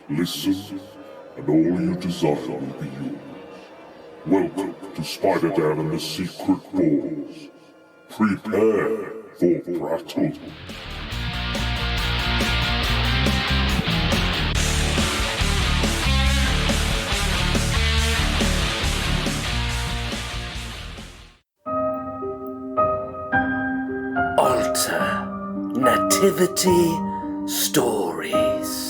Listen, and all you desire will be yours. Welcome to Spider-Dan and the Secret Balls. Prepare for Prattle. Alter Nativity Stories.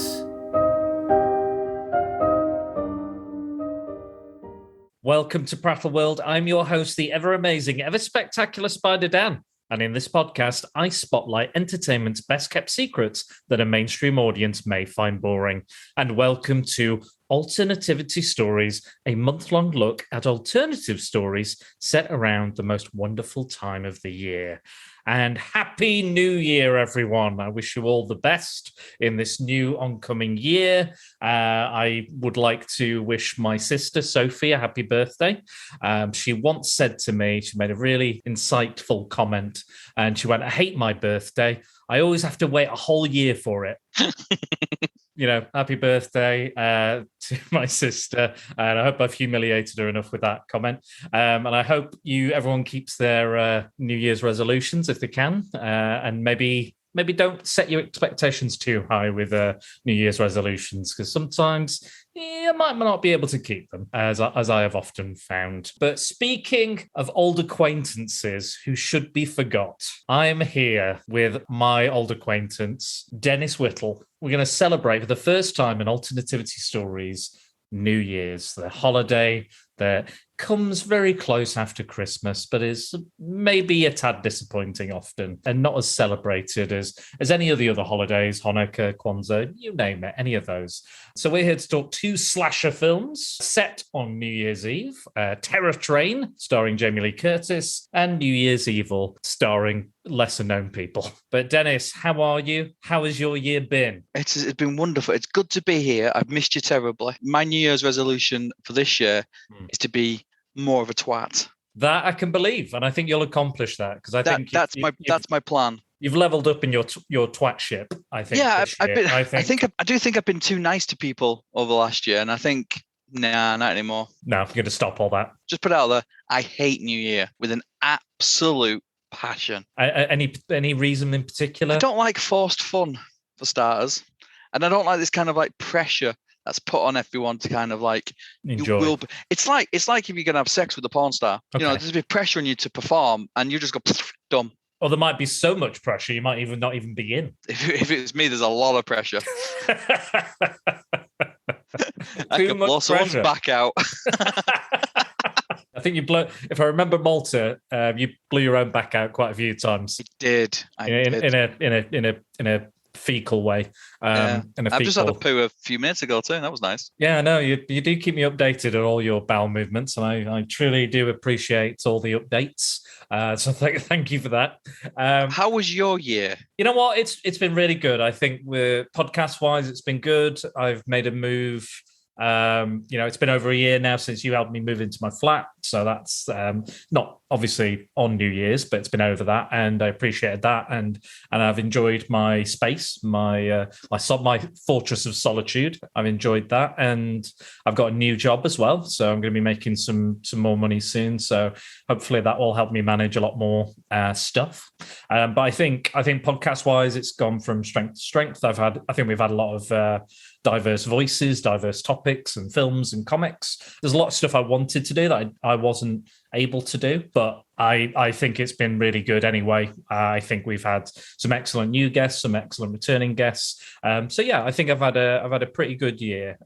Welcome to Prattle World. I'm your host, the ever-amazing, ever-spectacular Spider-Dan. And in this podcast, I spotlight entertainment's best-kept secrets that a mainstream audience may find boring. And welcome to Alternativity Stories, a month-long look at alternative stories set around the most wonderful time of the year. And Happy New Year, everyone. I wish you all the best in this new oncoming year. I would like to wish my sister, Sophie, a happy birthday. She once said to me, she made a really insightful comment, and she went, "I hate my birthday. I always have to wait a whole year for it." You know, happy birthday to my sister. And I hope I've humiliated her enough with that comment. And I hope everyone keeps their New Year's resolutions if they can. And maybe don't set your expectations too high with New Year's resolutions, because sometimes you might not be able to keep them, as I have often found. But speaking of old acquaintances who should be forgot, I am here with my old acquaintance, Dennis Whittle. We're going to celebrate for the first time in Alternativity Stories New Year's, the holiday that comes very close after Christmas, but is maybe a tad disappointing often and not as celebrated as any of the other holidays, Hanukkah, Kwanzaa, you name it, any of those. So we're here to talk two slasher films set on New Year's Eve, Terror Train, starring Jamie Lee Curtis, and New Year's Evil, starring lesser-known people. But Dennis, how are you? How has your year been? It's been wonderful. It's good to be here. I've missed you terribly. My New Year's resolution for this year is to be more of a twat. That I can believe, and I think you'll accomplish that, because I think that's my plan. You've leveled up in your twatship, I think. Yeah, I do think I've been too nice to people over the last year, and I think not anymore. No, I'm going to stop all that. Just put it out there. I hate New Year with an absolute passion. Any reason in particular? I don't like forced fun, for starters, and I don't like this kind of like pressure that's put on everyone to kind of like enjoy. It's like if you're gonna have sex with a porn star. Okay. You know, there's a bit of pressure on you to perform, and you just go dumb. Or there might be so much pressure you might not even be in. If it's me, there's a lot of pressure. I could blow someone's back out. I think if I remember Malta, you blew your own back out quite a few times. I did. In a fecal way. I've just had a poo a few minutes ago too. That was nice. Yeah, I know. You do keep me updated on all your bowel movements, and I truly do appreciate all the updates. So thank you for that. How was your year? You know what? It's been really good. I think podcast-wise, it's been good. I've made a move It's been over a year now since you helped me move into my flat. So that's not obviously on New Year's, but it's been over that, and I appreciated that. And I've enjoyed my space, my fortress of solitude. I've enjoyed that, and I've got a new job as well. So I'm going to be making some more money soon. So hopefully that will help me manage a lot more stuff. But I think podcast wise, it's gone from strength to strength. I think we've had a lot of diverse voices, diverse topics, and films and comics. There's a lot of stuff I wanted to do that I wasn't able to do, but I think it's been really good anyway. I think we've had some excellent new guests, some excellent returning guests. So yeah, I think I've had a pretty good year.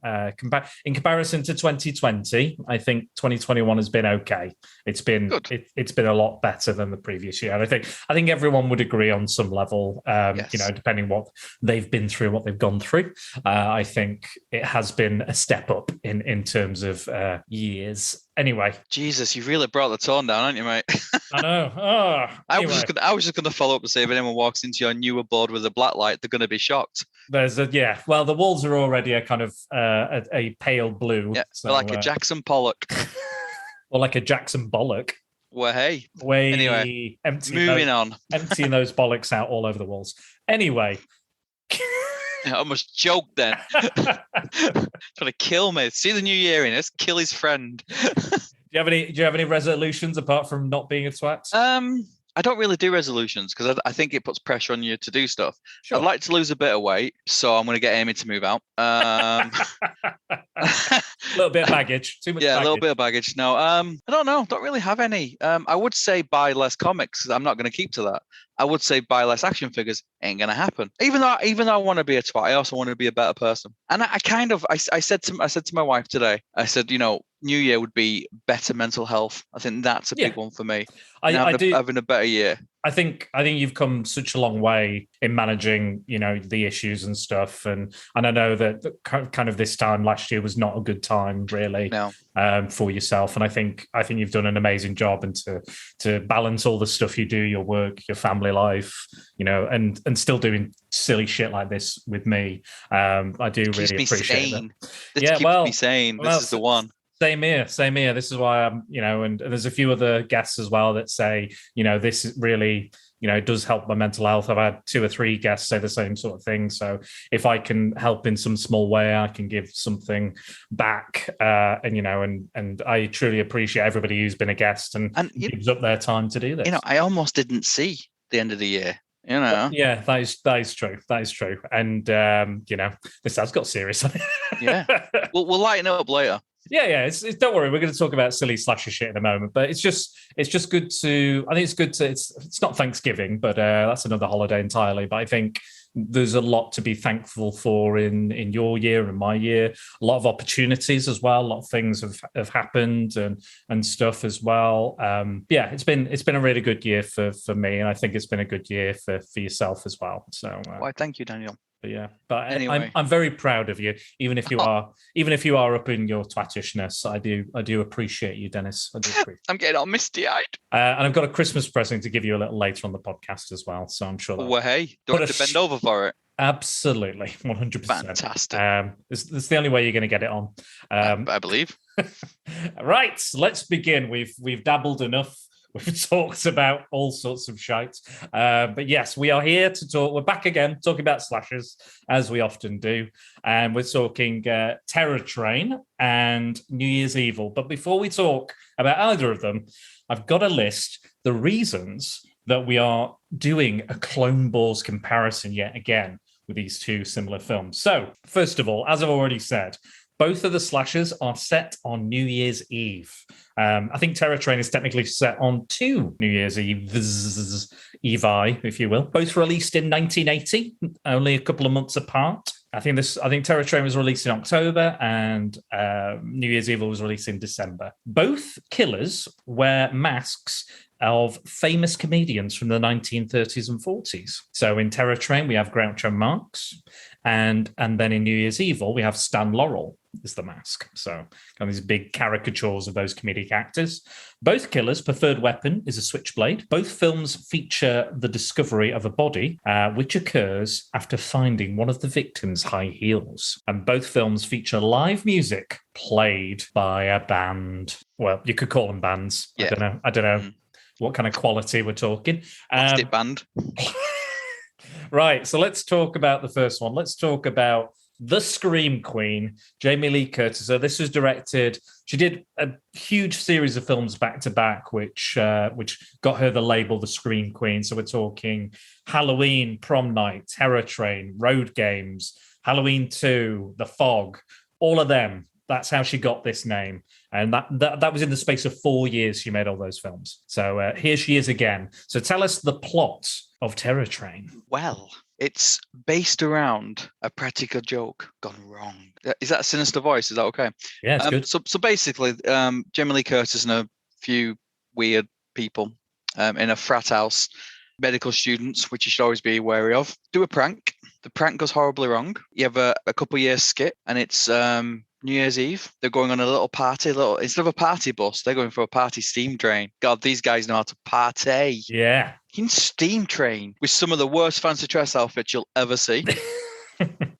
In comparison to 2020, I think 2021 has been okay. It's been good. It's been a lot better than the previous year. And I think everyone would agree on some level. Yes. Depending what they've been through, what they've gone through. I think it has been a step up in terms of years. Anyway, Jesus, you've really brought the tone down, haven't you, mate? I know. Anyway. I was just going to follow up and say, if anyone walks into your new abode with a black light, they're going to be shocked. Well, the walls are already a kind of a pale blue. Yeah, so, like a Jackson Pollock. Or like a Jackson Bollock. Well, hey. Anyway, moving on. Emptying those bollocks out all over the walls. Anyway. I almost joked then. Trying to kill me. See the new year in us, kill his friend. Do you have any resolutions apart from not being a twat? I don't really do resolutions because I think it puts pressure on you to do stuff. Sure. I'd like to lose a bit of weight, so I'm going to get Amy to move out. A little bit of baggage. Too much baggage. A little bit of baggage. No, I don't know. Don't really have any. I would say buy less comics because I'm not going to keep to that. I would say buy less action figures. Ain't going to happen. Even though I want to be a twat, I also want to be a better person. And I said to my wife today, I said, New Year would be better mental health. I think that's a big one for me. Having a better year. I think you've come such a long way in managing, the issues and stuff. And I know that kind of this time last year was not a good time, really, for yourself. And I think you've done an amazing job, and to balance all the stuff you do, your work, your family life, and still doing silly shit like this with me. I do really appreciate it. This keeps me sane. This is the one. Same here. This is why I'm, and there's a few other guests as well that say, this is really, it does help my mental health. I've had 2 or 3 guests say the same sort of thing. So if I can help in some small way, I can give something back. And I truly appreciate everybody who's been a guest and gives up their time to do this. I almost didn't see the end of the year. Yeah, that is true. That is true. And this has got serious. Yeah, we'll lighten it up later. Yeah. Don't worry, we're going to talk about silly slasher shit in a moment. But it's just good to. I think it's good to. It's not Thanksgiving, but that's another holiday entirely. But I think there's a lot to be thankful for in your year and my year. A lot of opportunities as well. A lot of things have happened and stuff as well. It's been a really good year for me, and I think it's been a good year for yourself as well. So, why? Thank you, Daniel. But anyway. I'm very proud of you, even if you are up in your twattishness. I do appreciate you, Dennis. I do appreciate. I'm getting all misty-eyed. And I've got a Christmas present to give you a little later on the podcast as well. So I'm sure. Well, hey, don't have to bend over for it. Absolutely, 100%. Fantastic. It's the only way you're going to get it on. I believe. Right, let's begin. We've dabbled enough. We've talked about all sorts of shite. But yes, we are here to talk. We're back again, talking about slashers, as we often do. And we're talking Terror Train and New Year's Evil. But before we talk about either of them, I've got to list the reasons that we are doing a Clone Wars comparison yet again with these two similar films. So, first of all, as I've already said, both of the slashers are set on New Year's Eve. I think Terror Train is technically set on 2 New Year's Eves, Evi, if you will. Both released in 1980, only a couple of months apart. I think Terror Train was released in October and New Year's Evil was released in December. Both killers wear masks of famous comedians from the 1930s and 40s. So in Terror Train, we have Groucho Marx, And then in New Year's Evil, we have Stan Laurel is the mask. So kind of these big caricatures of those comedic actors. Both killers' preferred weapon is a switchblade. Both films feature the discovery of a body, which occurs after finding one of the victims' high heels. And both films feature live music played by a band. Well, you could call them bands. Yeah. I don't know what kind of quality we're talking. Plastic band. Right, so let's talk about the first one. Let's talk about the Scream Queen, Jamie Lee Curtis. So this was directed. She did a huge series of films back to back, which got her the label the Scream Queen. So we're talking Halloween, Prom Night, Terror Train, Road Games, Halloween 2, The Fog, all of them. That's how she got this name. And that was in the space of 4 years she made all those films. So here she is again. So tell us the plot of Terror Train. Well, it's based around a practical joke gone wrong. Is that a sinister voice? Is that okay? Yeah, it's good. So basically, Jamie Lee Curtis and a few weird people in a frat house, medical students, which you should always be wary of, do a prank. The prank goes horribly wrong. You have a couple years skit, and it's New Year's Eve. They're going on a little party. Instead of a party bus, they're going for a party steam train. God, these guys know how to party. Yeah. You can steam train with some of the worst fancy dress outfits you'll ever see.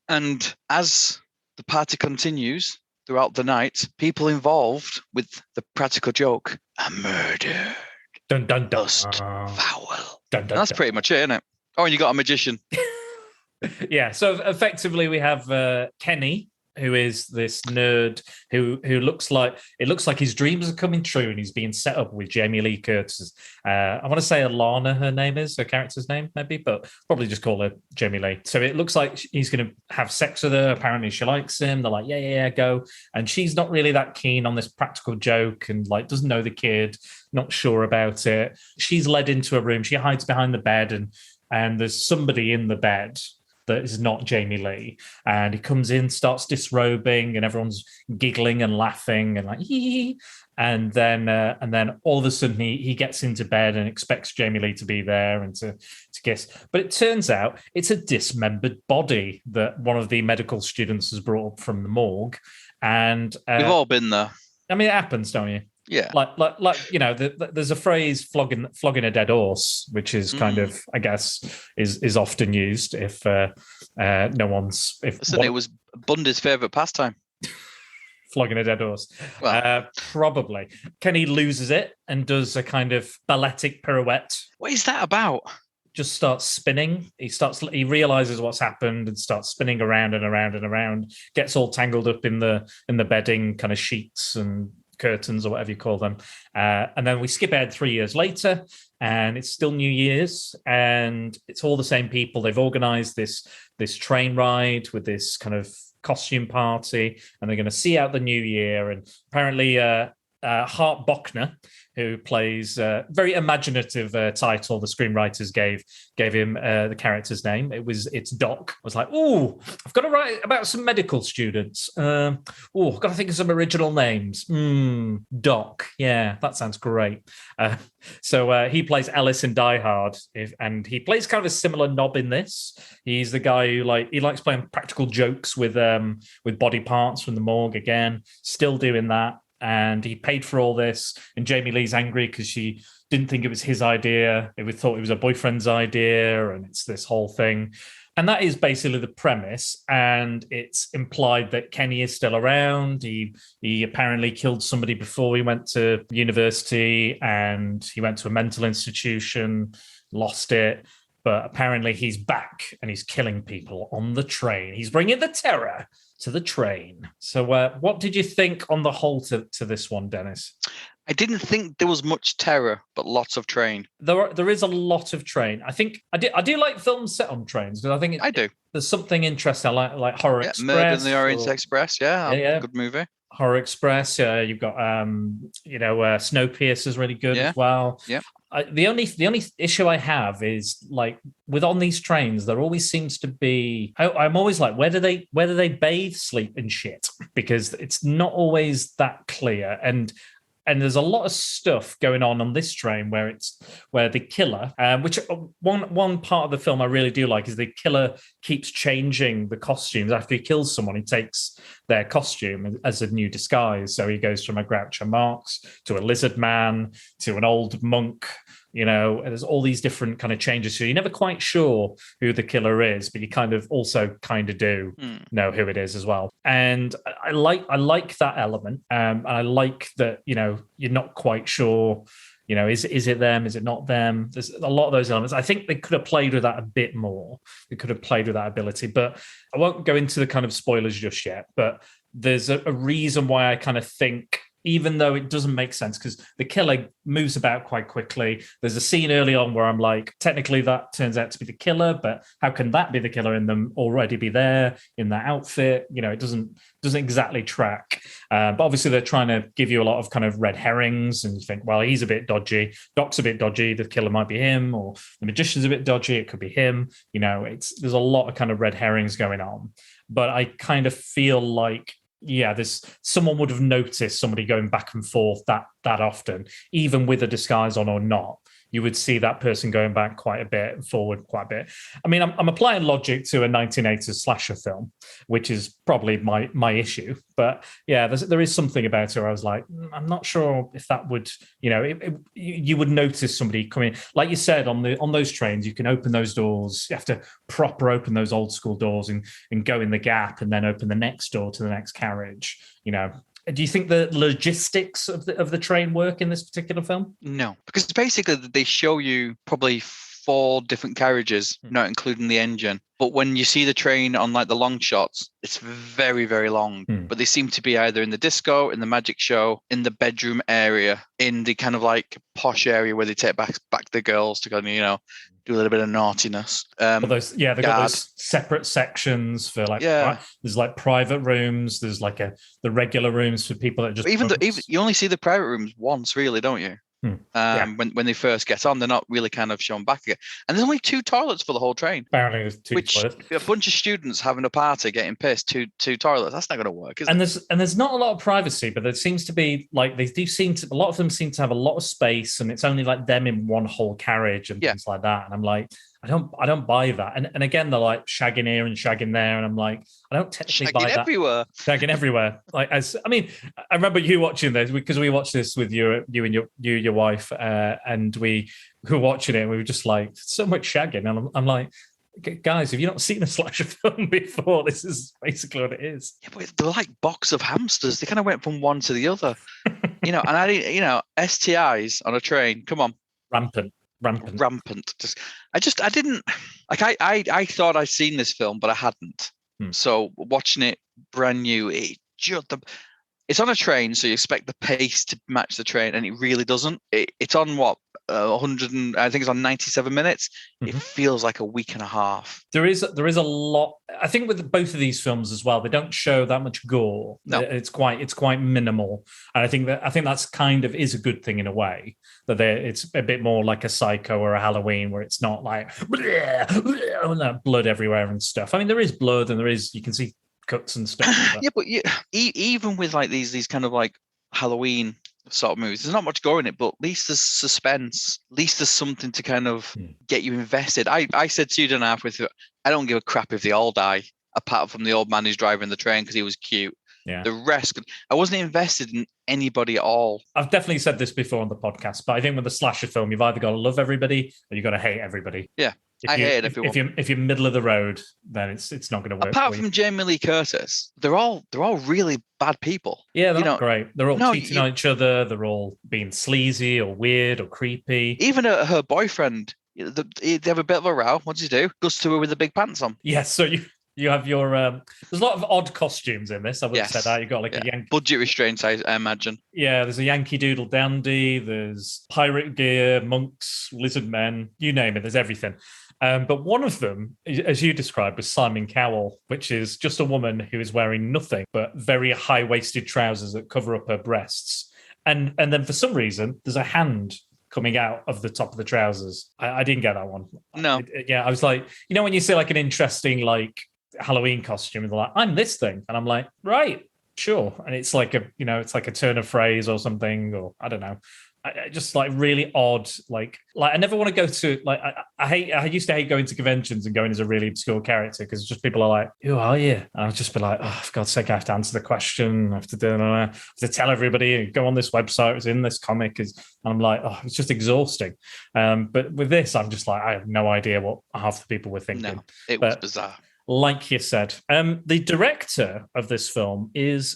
And as the party continues throughout the night, people involved with the practical joke are murdered. Dun, dun, dun. Lust, foul. Dun, dun, That's dun. pretty much it, isn't it? Oh, and you got a magician. Yeah, so effectively we have Kenny, who is this nerd who looks like his dreams are coming true, and he's being set up with Jamie Lee Curtis. I want to say Alana, her name is, her character's name, maybe, but probably just call her Jamie Lee. So it looks like he's going to have sex with her. Apparently she likes him. They're like, yeah, go. And she's not really that keen on this practical joke and like doesn't know the kid, not sure about it. She's led into a room. She hides behind the bed and there's somebody in the bed that is not Jamie Lee. And he comes in, starts disrobing, and everyone's giggling and laughing and like, hee. And then all of a sudden he gets into bed and expects Jamie Lee to be there and to kiss. But it turns out it's a dismembered body that one of the medical students has brought up from the morgue. And We've all been there. I mean, it happens, don't you? Yeah. Like you know, there's a phrase flogging a dead horse, which is kind of, I guess, is often used if no one's It was Bundy's favourite pastime. Flogging a dead horse. Well, probably. Kenny loses it and does a kind of balletic pirouette. what is that about? Just starts spinning. He realizes what's happened and starts spinning around and around and around. Gets all tangled up in the bedding, kind of sheets and curtains or whatever you call them. And then we skip ahead 3 years later, and it's still New Year's, and it's all the same people. They've organized this train ride with this kind of costume party, and they're going to see out the new year. And apparently Hart Bochner, who plays a very imaginative title the screenwriters gave him the character's name. It's Doc. I was like, oh, I've got to write about some medical students. I've got to think of some original names. Doc. Yeah, that sounds great. So he plays Ellis in Die Hard, and he plays kind of a similar knob in this. He's the guy who likes playing practical jokes with body parts from the morgue again, still doing that. And he paid for all this, and Jamie Lee's angry because she didn't think it was his idea. It was thought it was her boyfriend's idea, and it's this whole thing. And that is basically the premise. And it's implied that Kenny is still around. He apparently killed somebody before he went to university, and he went to a mental institution, lost it. But apparently he's back, and he's killing people on the train. He's bringing the terror to the train. So what did you think on the whole to this one, Dennis? I didn't think there was much terror, but lots of train. There is a lot of train. I think I do like films set on trains, because I think I do. There's something interesting. I like Horror Express. Murder in the Orient Express. Yeah. Good movie. Horror Express. You've got Snowpiercer is really good as well. Yeah. The only issue I have is like on these trains, there always seems to be. I'm always like, where do they bathe, sleep, and shit? Because it's not always that clear. And And there's a lot of stuff going on this train where the killer, which one part of the film I really do like is the killer keeps changing the costumes after he kills someone. He takes their costume as a new disguise. So he goes from a Groucho Marx to a lizard man to an old monk. And there's all these different kind of changes. So you're never quite sure who the killer is, but you kind of do know who it is as well. And I like that element. And I like that, you're not quite sure, is it them? Is it not them? There's a lot of those elements. I think they could have played with that a bit more. They could have played with that ability, but I won't go into the kind of spoilers just yet, but there's a reason why I kind of think, even though it doesn't make sense, because the killer moves about quite quickly. There's a scene early on where I'm like, technically that turns out to be the killer, but how can that be the killer and them already be there in that outfit? It doesn't exactly track. But obviously they're trying to give you a lot of kind of red herrings, and you think, well, he's a bit dodgy. Doc's a bit dodgy. The killer might be him, or the magician's a bit dodgy. It could be him. There's a lot of kind of red herrings going on. But I kind of feel like, there's someone would have noticed somebody going back and forth that often, even with a disguise on or not. You would see that person going back quite a bit and forward quite a bit. I mean, I'm applying logic to a 1980s slasher film, which is probably my issue. But yeah, there is something about it where I was like, I'm not sure if that would, you would notice somebody coming. Like you said, on those trains, you can open those doors. You have to proper open those old school doors and go in the gap and then open the next door to the next carriage, Do you think the logistics of the train work in this particular film? No, because basically they show you probably 4 different carriages, not including the engine. But when you see the train on like the long shots, it's very, very long. But they seem to be either in the disco, in the magic show, in the bedroom area, in the kind of like posh area where they take back the girls to go, do a little bit of naughtiness. They've got those separate sections for like, there's like private rooms. There's like the regular rooms for people that just even you only see the private rooms once, really, don't you? When they first get on, they're not really kind of shown back again. And there's only 2 toilets for the whole train. Apparently there's 2 toilets. A bunch of students having a party getting pissed, two toilets. That's not going to work, is it? And there's not a lot of privacy, but there seems to be like a lot of them seem to have a lot of space, and it's only like them in one whole carriage and things like that. And I'm like, I don't buy that. And again, they're like shagging here and shagging there, and I'm like, I don't technically buy that. Shagging everywhere. I remember you watching this because we watched this with you and your wife, and we were watching it, and we were just like, so much shagging, and I'm like, guys, have you not seen a slasher film before? This is basically what it is. Yeah, but they're like box of hamsters. They kind of went from one to the other, and I didn't, STIs on a train. Come on, rampant. I didn't like. I thought I'd seen this film, but I hadn't. So watching it brand new, it's on a train, so you expect the pace to match the train, and it really doesn't. It's on what 100, I think it's on 97 minutes. It feels like a week and a half. There is a lot. I think with both of these films as well, they don't show that much gore. No, it's quite minimal, and I think that's kind of is a good thing in a way, that it's a bit more like a Psycho or a Halloween, where it's not like blood everywhere and stuff. I mean, there is blood, and you can see cuts and stuff. But even with like these kind of like Halloween sort of movies, there's not much gore in it, but at least there's suspense. At least there's something to kind of get you invested. I said to you, didn't I, I don't give a crap if they all die, apart from the old man who's driving the train because he was cute. Yeah. The rest, I wasn't invested in anybody at all. I've definitely said this before on the podcast, but I think with a slasher film, you've either got to love everybody or you've got to hate everybody. Yeah. I hate everyone. If you're middle of the road, then it's not going to work. Apart from Jamie Lee Curtis, they're all really bad people. Yeah, they're not great. They're all cheating on each other. They're all being sleazy or weird or creepy. Even her boyfriend, they have a bit of a row. What does he do? Goes to her with the big pants on. Yes, so you have your there's a lot of odd costumes in this. I would have said that. You've got like a Yankee budget restraints, I imagine. Yeah, there's a Yankee Doodle Dandy, there's pirate gear, monks, lizard men, you name it, there's everything. But one of them, as you described, was Simon Cowell, which is just a woman who is wearing nothing but very high-waisted trousers that cover up her breasts. And then for some reason, there's a hand coming out of the top of the trousers. I didn't get that one. No. I was like, when you see like an interesting like Halloween costume, and they're like, I'm this thing. And I'm like, right, Sure, and it's like a turn of phrase or something, or I don't know. I just like really odd, like I never want to go to like I used to hate going to conventions and going as a really obscure character because just people are like, who are you? And I'll just be like, oh, for God's sake, I have to answer the question, I have to tell everybody, go on this website, it's in this comic, and I'm like, oh, it's just exhausting. But with this, I'm just like, I have no idea what half the people were thinking. No, it was bizarre. Like you said, the director of this film has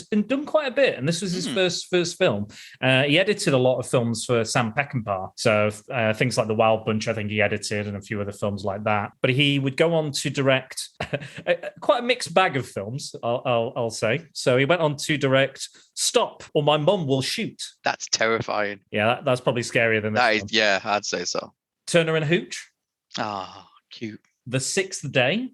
been done quite a bit, and this was his first film. He edited a lot of films for Sam Peckinpah, so things like The Wild Bunch, I think he edited, and a few other films like that. But he would go on to direct quite a mixed bag of films, I'll say. So he went on to direct Stop or My Mum Will Shoot. That's terrifying. Yeah, that's probably scarier than this. That is, yeah, I'd say so. Turner and Hooch. Ah, cute. The Sixth Day,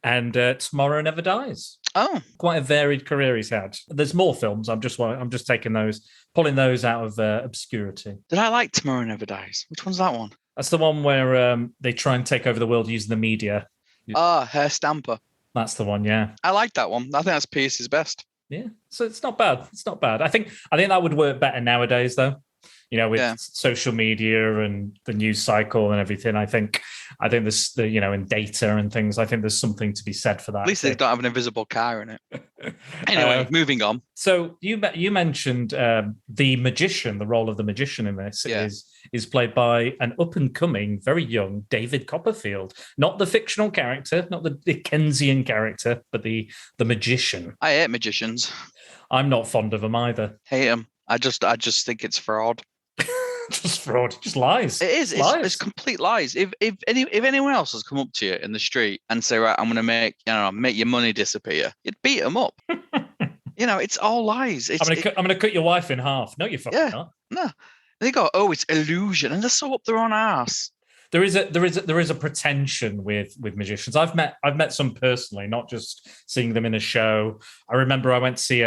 and Tomorrow Never Dies. Oh, quite a varied career he's had. There's more films. I'm just taking those, pulling those out of obscurity. Did I like Tomorrow Never Dies? Which one's that one? That's the one where they try and take over the world using the media. Hair Stamper. That's the one. Yeah, I like that one. I think that's Pierce's best. Yeah, so it's not bad. It's not bad. I think that would work better nowadays, though. With social media and the news cycle and everything, I think there's and data and things. I think there's something to be said for that. At least they don't have an invisible car in it. Anyway, moving on. So you mentioned the magician. The role of the magician in this is played by an up and coming, very young David Copperfield. Not the fictional character, not the Dickensian character, but the magician. I hate magicians. I'm not fond of them either. Hate them. I just think it's fraud. Just fraud, just lies. It is. It's complete lies. If anyone else has come up to you in the street and say, right, I'm going to make your money disappear, you'd beat them up. It's all lies. I'm going to cut your wife in half. No, you fucking not. No, they go, oh, it's illusion, and they're so up their own ass. There is a pretension with magicians. I've met some personally, not just seeing them in a show. I remember I went to see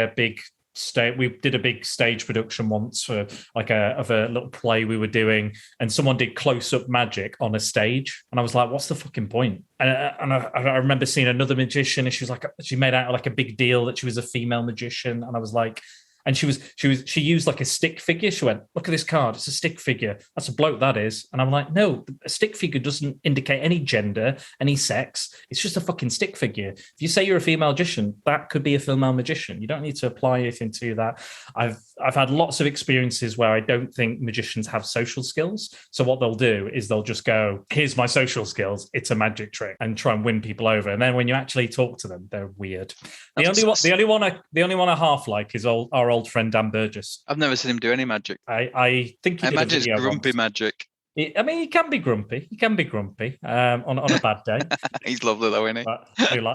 we did a big stage production once for of a little play we were doing, and someone did close-up magic on a stage, and I was like, what's the fucking point? And I remember seeing another magician, and she made out like a big deal that she was a female magician, and I was like, and she used like a stick figure. She went, look at this card, it's a stick figure. That's a bloke, that is. And I'm like, no, a stick figure doesn't indicate any gender, any sex. It's just a fucking stick figure. If you say you're a female magician, that could be a female magician. You don't need to apply anything to that. I've had lots of experiences where I don't think magicians have social skills. So what they'll do is they'll just go, here's my social skills, it's a magic trick, and try and win people over. And then when you actually talk to them, they're weird. The only one I half like is our old friend Dan Burgess. I've never seen him do any magic. I think I imagine it's grumpy magic. He can be grumpy. He can be grumpy on a bad day. He's lovely though, isn't he?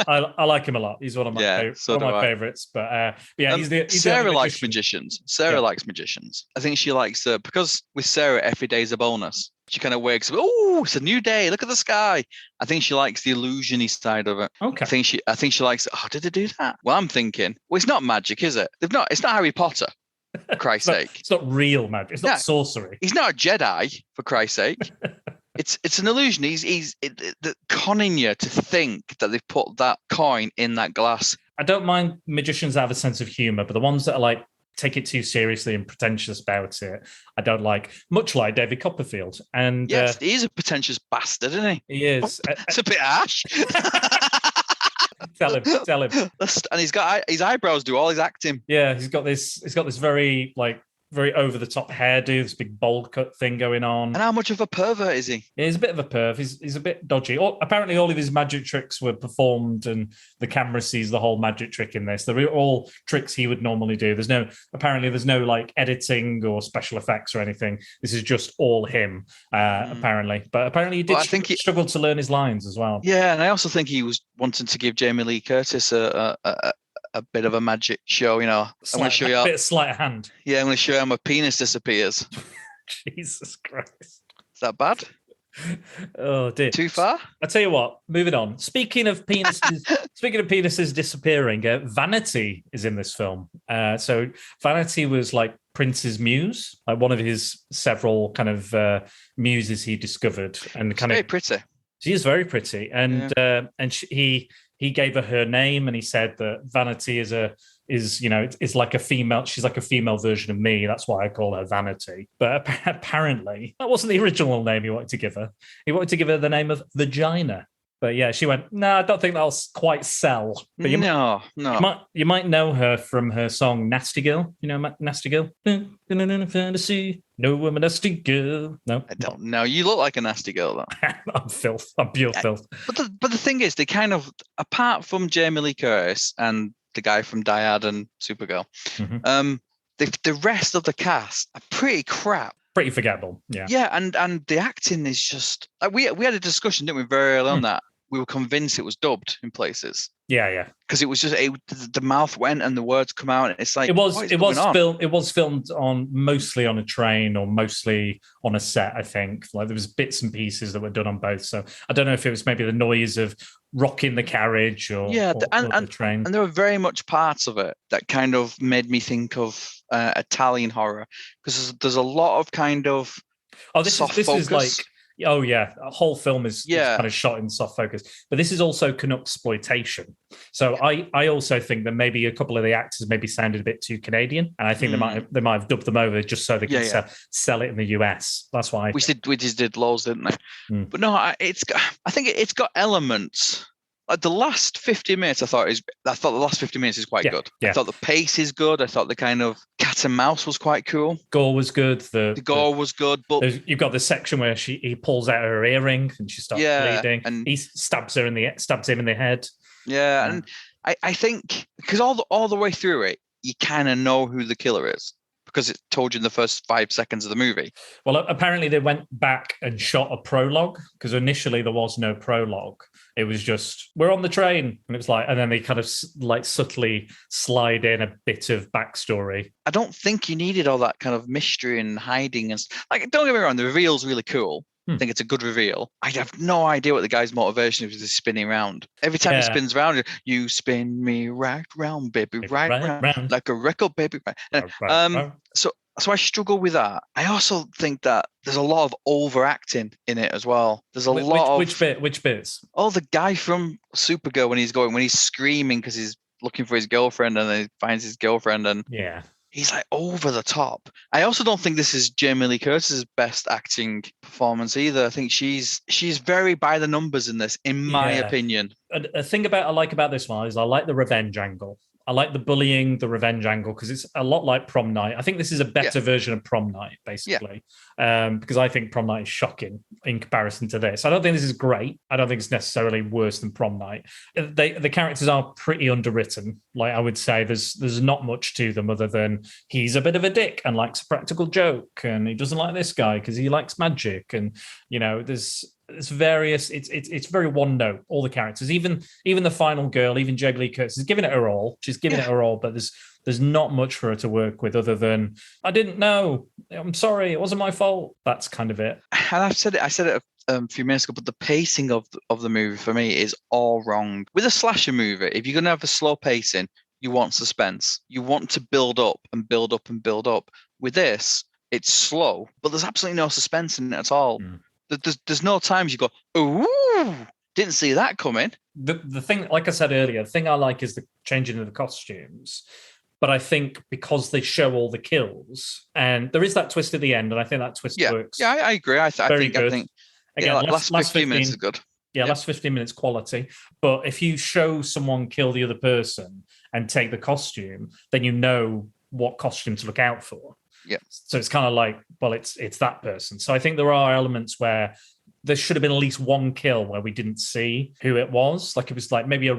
I like him a lot. He's one of my favorites. But he's Sarah likes magicians. Sarah likes magicians. I think she likes because with Sarah, every day is a bonus. She kind of wakes up. Oh, it's a new day. Look at the sky. I think she likes the illusion-y side of it. Okay. I think she likes. Oh, did they do that? Well, I'm thinking. Well, it's not magic, is it? It's not Harry Potter. For Christ's sake. It's not real magic. It's not sorcery. He's not a Jedi, for Christ's sake. It's an illusion. He's conning you to think that they've put that coin in that glass. I don't mind magicians that have a sense of humor, but the ones that are like take it too seriously and pretentious about it, I don't like. Much like David Copperfield. And yes, he is a pretentious bastard, isn't he? He is. It's a bit harsh. Tell him. And he's got his eyebrows do all his acting. Yeah, he's got this very over the top hairdo, this big bowl cut thing going on. And how much of a pervert is he? Yeah, he's a bit of a perv. He's a bit dodgy. Apparently, all of his magic tricks were performed, and the camera sees the whole magic trick in this. They're all tricks he would normally do. There's no like editing or special effects or anything. This is just all him, apparently. But apparently, he did struggle to learn his lines as well. Yeah, and I also think he was wanting to give Jamie Lee Curtis a bit of a magic show, I'm going to show you a bit of sleight of hand. Yeah, I'm going to show you how my penis disappears. Jesus Christ. Is that bad? Oh dear. Too far? I tell you what, moving on. Speaking of penises disappearing, Vanity is in this film. So Vanity was like Prince's muse, like one of his several kind of muses he discovered. And very pretty. She is very pretty. And he gave her name, and he said that Vanity is a is, it's like a female. She's like a female version of me. That's why I call her Vanity. But apparently, that wasn't the original name he wanted to give her. He wanted to give her the name of Vagina. But yeah, she went, no, I don't think that'll quite sell. But No. You might know her from her song Nasty Girl. You know Nasty Girl? Fantasy. No, I'm a nasty girl. No, I don't know. You look like a nasty girl, though. I'm filth. I'm pure filth. But the thing is, they kind of, apart from Jamie Lee Curtis and the guy from Dyad and Supergirl, the rest of the cast are pretty crap. Pretty forgettable. Yeah. Yeah, and the acting is just we had a discussion, didn't we, very early on that we were convinced it was dubbed in places. Yeah. Because it was just the mouth went and the words come out, and it's like it was filmed on mostly on a train or mostly on a set. I think like there was bits and pieces that were done on both. So I don't know if it was maybe the noise of rocking the carriage or the train. And there were very much parts of it that kind of made me think of Italian horror, because there's a lot of kind of this is like. Oh yeah, a whole film is kind of shot in soft focus, but this is also Canucksploitation. So I also think that maybe a couple of the actors maybe sounded a bit too Canadian, and I think they might have dubbed them over just so they could sell it in the US. That's why we just did loads, didn't they? But no, I think it's got elements. Like the last 50 minutes, I thought the last 50 minutes is quite good. Yeah. I thought the pace is good. I thought the kind of cat and mouse was quite cool. Gore was good. The gore was good, but you've got the section where he pulls out her earring and she starts bleeding, and he stabs him in the head. Yeah, and I think because all the way through it, you kind of know who the killer is, because it told you in the first 5 seconds of the movie. Well, apparently they went back and shot a prologue, because initially there was no prologue. It was just, we're on the train. And it was like, and then they kind of like subtly slide in a bit of backstory. I don't think you needed all that kind of mystery and hiding. And like, don't get me wrong, the reveal's really cool. I think it's a good reveal. I have no idea what the guy's motivation is with this spinning around. Every time he spins around, you spin me right round, baby, right round, like a record, baby. Right. So I struggle with that. I also think that there's a lot of overacting in it as well. There's a lot of which bits? Oh, the guy from Supergirl when he's screaming because he's looking for his girlfriend, and then he finds his girlfriend, and he's like over the top. I also don't think this is Jamie Lee Curtis's best acting performance either. I think she's very by the numbers in this, in my opinion. A thing I like about this one is I like the revenge angle. I like the bullying, the revenge angle, because it's a lot like Prom Night. I think this is a better version of Prom Night, basically, because I think Prom Night is shocking in comparison to this. I don't think this is great. I don't think it's necessarily worse than Prom Night. The characters are pretty underwritten. Like I would say, there's not much to them other than he's a bit of a dick and likes a practical joke, and he doesn't like this guy because he likes magic, and there's various. It's very one note. All the characters, even the final girl, even Jamie Lee Curtis is giving it her all. She's giving it her all, but there's not much for her to work with other than I didn't know. I'm sorry, it wasn't my fault. That's kind of it. And I said it a few minutes ago, but the pacing of the movie for me is all wrong. With a slasher movie, if you're going to have a slow pacing, you want suspense. You want to build up and build up and build up. With this, it's slow, but there's absolutely no suspense in it at all. There's no times you go, ooh, didn't see that coming. The thing, like I said earlier, the thing I like is the changing of the costumes. But I think because they show all the kills, and there is that twist at the end, and I think that twist works. Yeah, I agree. I think again, last 15 minutes is good. Yeah, last 15 minutes quality. But if you show someone kill the other person and take the costume, then you know what costume to look out for. Yeah. So it's kind of like, well, it's that person. So I think there are elements where there should have been at least one kill where we didn't see who it was. Like it was like maybe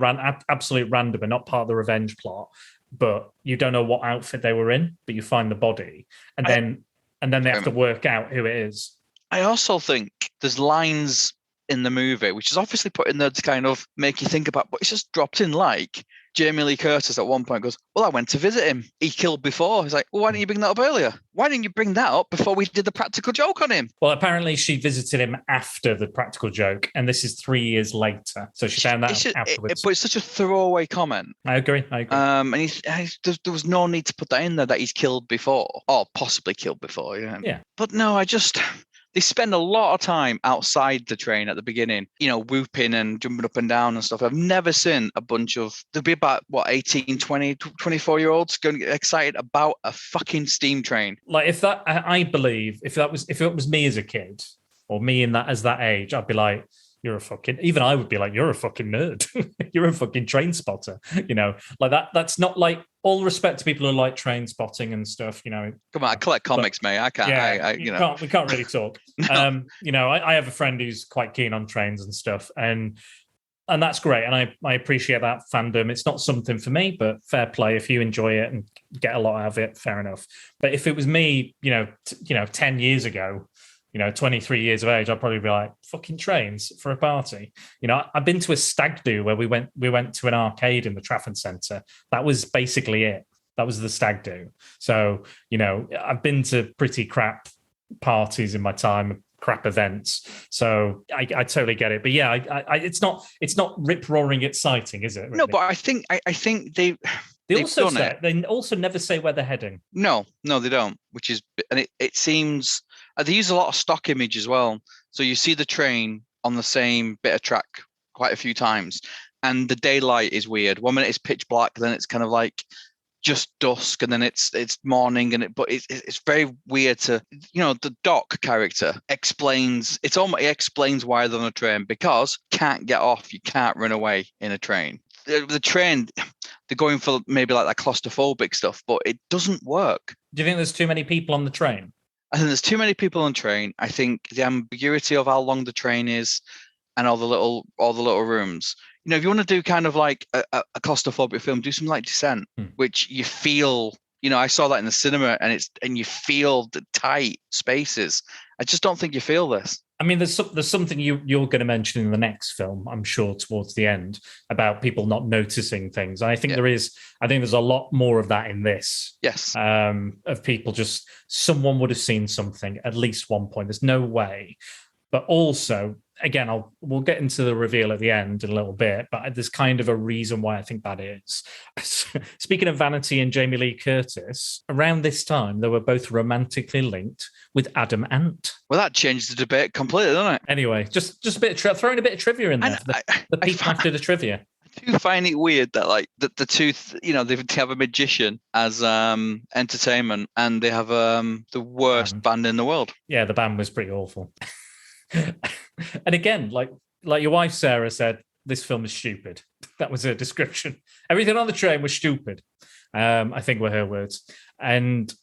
absolute random and not part of the revenge plot, but you don't know what outfit they were in, but you find the body, and then they have to work out who it is. I also think there's lines in the movie which is obviously put in there to kind of make you think about, but it's just dropped in. Like Jamie Lee Curtis at one point goes, well, I went to visit him. He killed before. He's like, well, why didn't you bring that up earlier? Why didn't you bring that up before we did the practical joke on him? Well, apparently she visited him after the practical joke, and this is 3 years later. So she found that afterwards. But it's such a throwaway comment. I agree. And there was no need to put that in there that he's killed before, or possibly killed before. Yeah. Yeah. But no, they spend a lot of time outside the train at the beginning, whooping and jumping up and down and stuff. I've never seen a bunch of, there'll be about, 18, 20, 24-year-olds going to get excited about a fucking steam train. Like if that, I believe if it was me as a kid or me as that age, I'd be like, even I would be like, you're a fucking nerd. You're a fucking train spotter. Like that. That's not like, all respect to people who like train spotting and stuff. Come on, I collect comics, mate. I can't. Yeah, we can't really talk. No. I have a friend who's quite keen on trains and stuff, and that's great. And I appreciate that fandom. It's not something for me, but fair play. If you enjoy it and get a lot out of it, fair enough. But if it was me, 10 years ago, 23 years of age, I'd probably be like, fucking trains for a party. I've been to a stag do where we went to an arcade in the Trafford Centre. That was basically it. That was the stag do. So, I've been to pretty crap parties in my time, crap events. So I totally get it. But yeah, it's not rip roaring exciting, is it? Really? No, but I think They also never say where they're heading. No, they don't. Which is, and it seems they use a lot of stock image as well. So you see the train on the same bit of track quite a few times, and the daylight is weird. 1 minute it's pitch black, then it's kind of like just dusk, and then it's morning, but it's very weird to the Doc character explains why they're on a train, because can't get off, you can't run away in a train. The train, they're going for maybe like that claustrophobic stuff, but it doesn't work. Do you think there's too many people on the train? I think there's too many people on the train. I think the ambiguity of how long the train is and all the little rooms. If you want to do kind of like a claustrophobic film, do something like Descent, which you feel, I saw that in the cinema, and you feel the tight spaces. I just don't think you feel this. I mean, there's something you're going to mention in the next film, I'm sure, towards the end, about people not noticing things. And I think there's a lot more of that in this. Yes. Of people just, someone would have seen something at least one point. There's no way. But also, again, we'll get into the reveal at the end in a little bit, but there's kind of a reason why I think that is. Speaking of Vanity and Jamie Lee Curtis, around this time, they were both romantically linked with Adam Ant. Well, that changed the debate completely, doesn't it? Anyway, just a bit of throwing a bit of trivia in there for the people after the trivia. I do find it weird that the two, they have a magician as entertainment, and they have the worst band in the world. Yeah, the band was pretty awful. And again, like your wife Sarah said, this film is stupid. That was her description. Everything on the train was stupid. I think were her words. And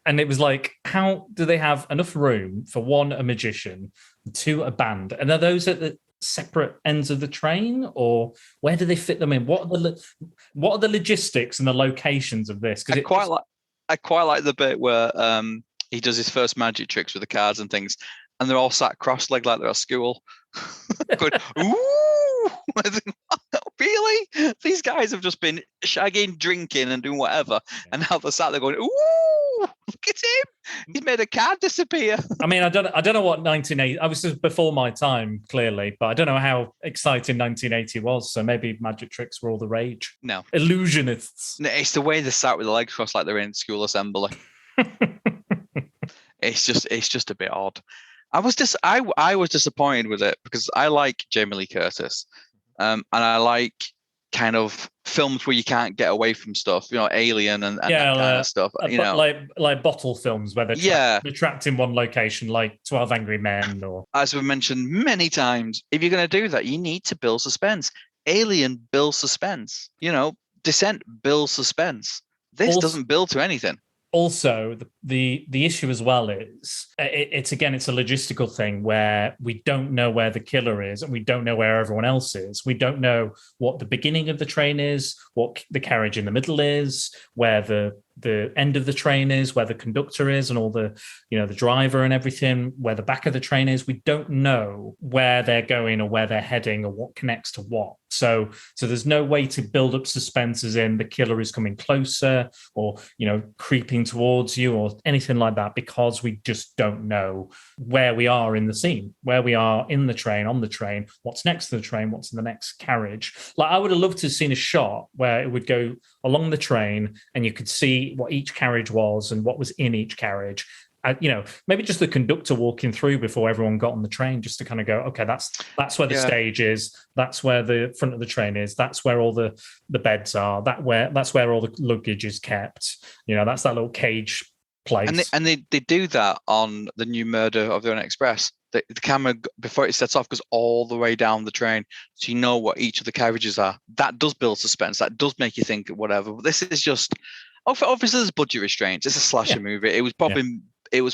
it was like, how do they have enough room for one, a magician, two, a band? And are those at the separate ends of the train, or where do they fit them in? What are the logistics and the locations of this? I quite like the bit where he does his first magic tricks with the cards and things, and they're all sat cross-legged like they're at school. Going, ooh! Really? These guys have just been shagging, drinking, and doing whatever, and now they're sat there going, ooh! Look at him! He's made a card disappear. I mean, I don't know what 1980. I was just before my time, clearly, but I don't know how exciting 1980 was. So maybe magic tricks were all the rage. No, illusionists. No, it's the way they sat with their legs crossed like they're in school assembly. It's just a bit odd. I was disappointed with it because I like Jamie Lee Curtis, and I like kind of films where you can't get away from stuff, Alien and that kind of stuff. Like bottle films where they're trapped in one location, like 12 Angry Men, or as we mentioned many times, if you're going to do that, you need to build suspense. Alien builds suspense. Descent builds suspense. This doesn't build to anything. Also, the issue as well is it's a logistical thing where we don't know where the killer is and we don't know where everyone else is. We don't know what the beginning of the train is, what the carriage in the middle is, where the end of the train is, where the conductor is, and all the the driver and everything, where the back of the train is. We don't know where they're going or where they're heading or what connects to what. So there's no way to build up suspense as in the killer is coming closer or creeping towards you or anything like that, because we just don't know where we are in the scene, where we are in the train, on the train, what's next to the train, what's in the next carriage. Like, I would have loved to have seen a shot where it would go along the train and you could see what each carriage was and what was in each carriage, maybe just the conductor walking through before everyone got on the train, just to kind of go, okay, that's where the stage is, that's where the front of the train is, that's where all the beds are, that's where all the luggage is kept. That's that little cage place. And they do that on the new Murder of the Orient Express. The camera, before it sets off, goes all the way down the train, so you know what each of the carriages are. That does build suspense. That does make you think whatever. But this is just, obviously there's budget restraints. It's a slasher movie. It was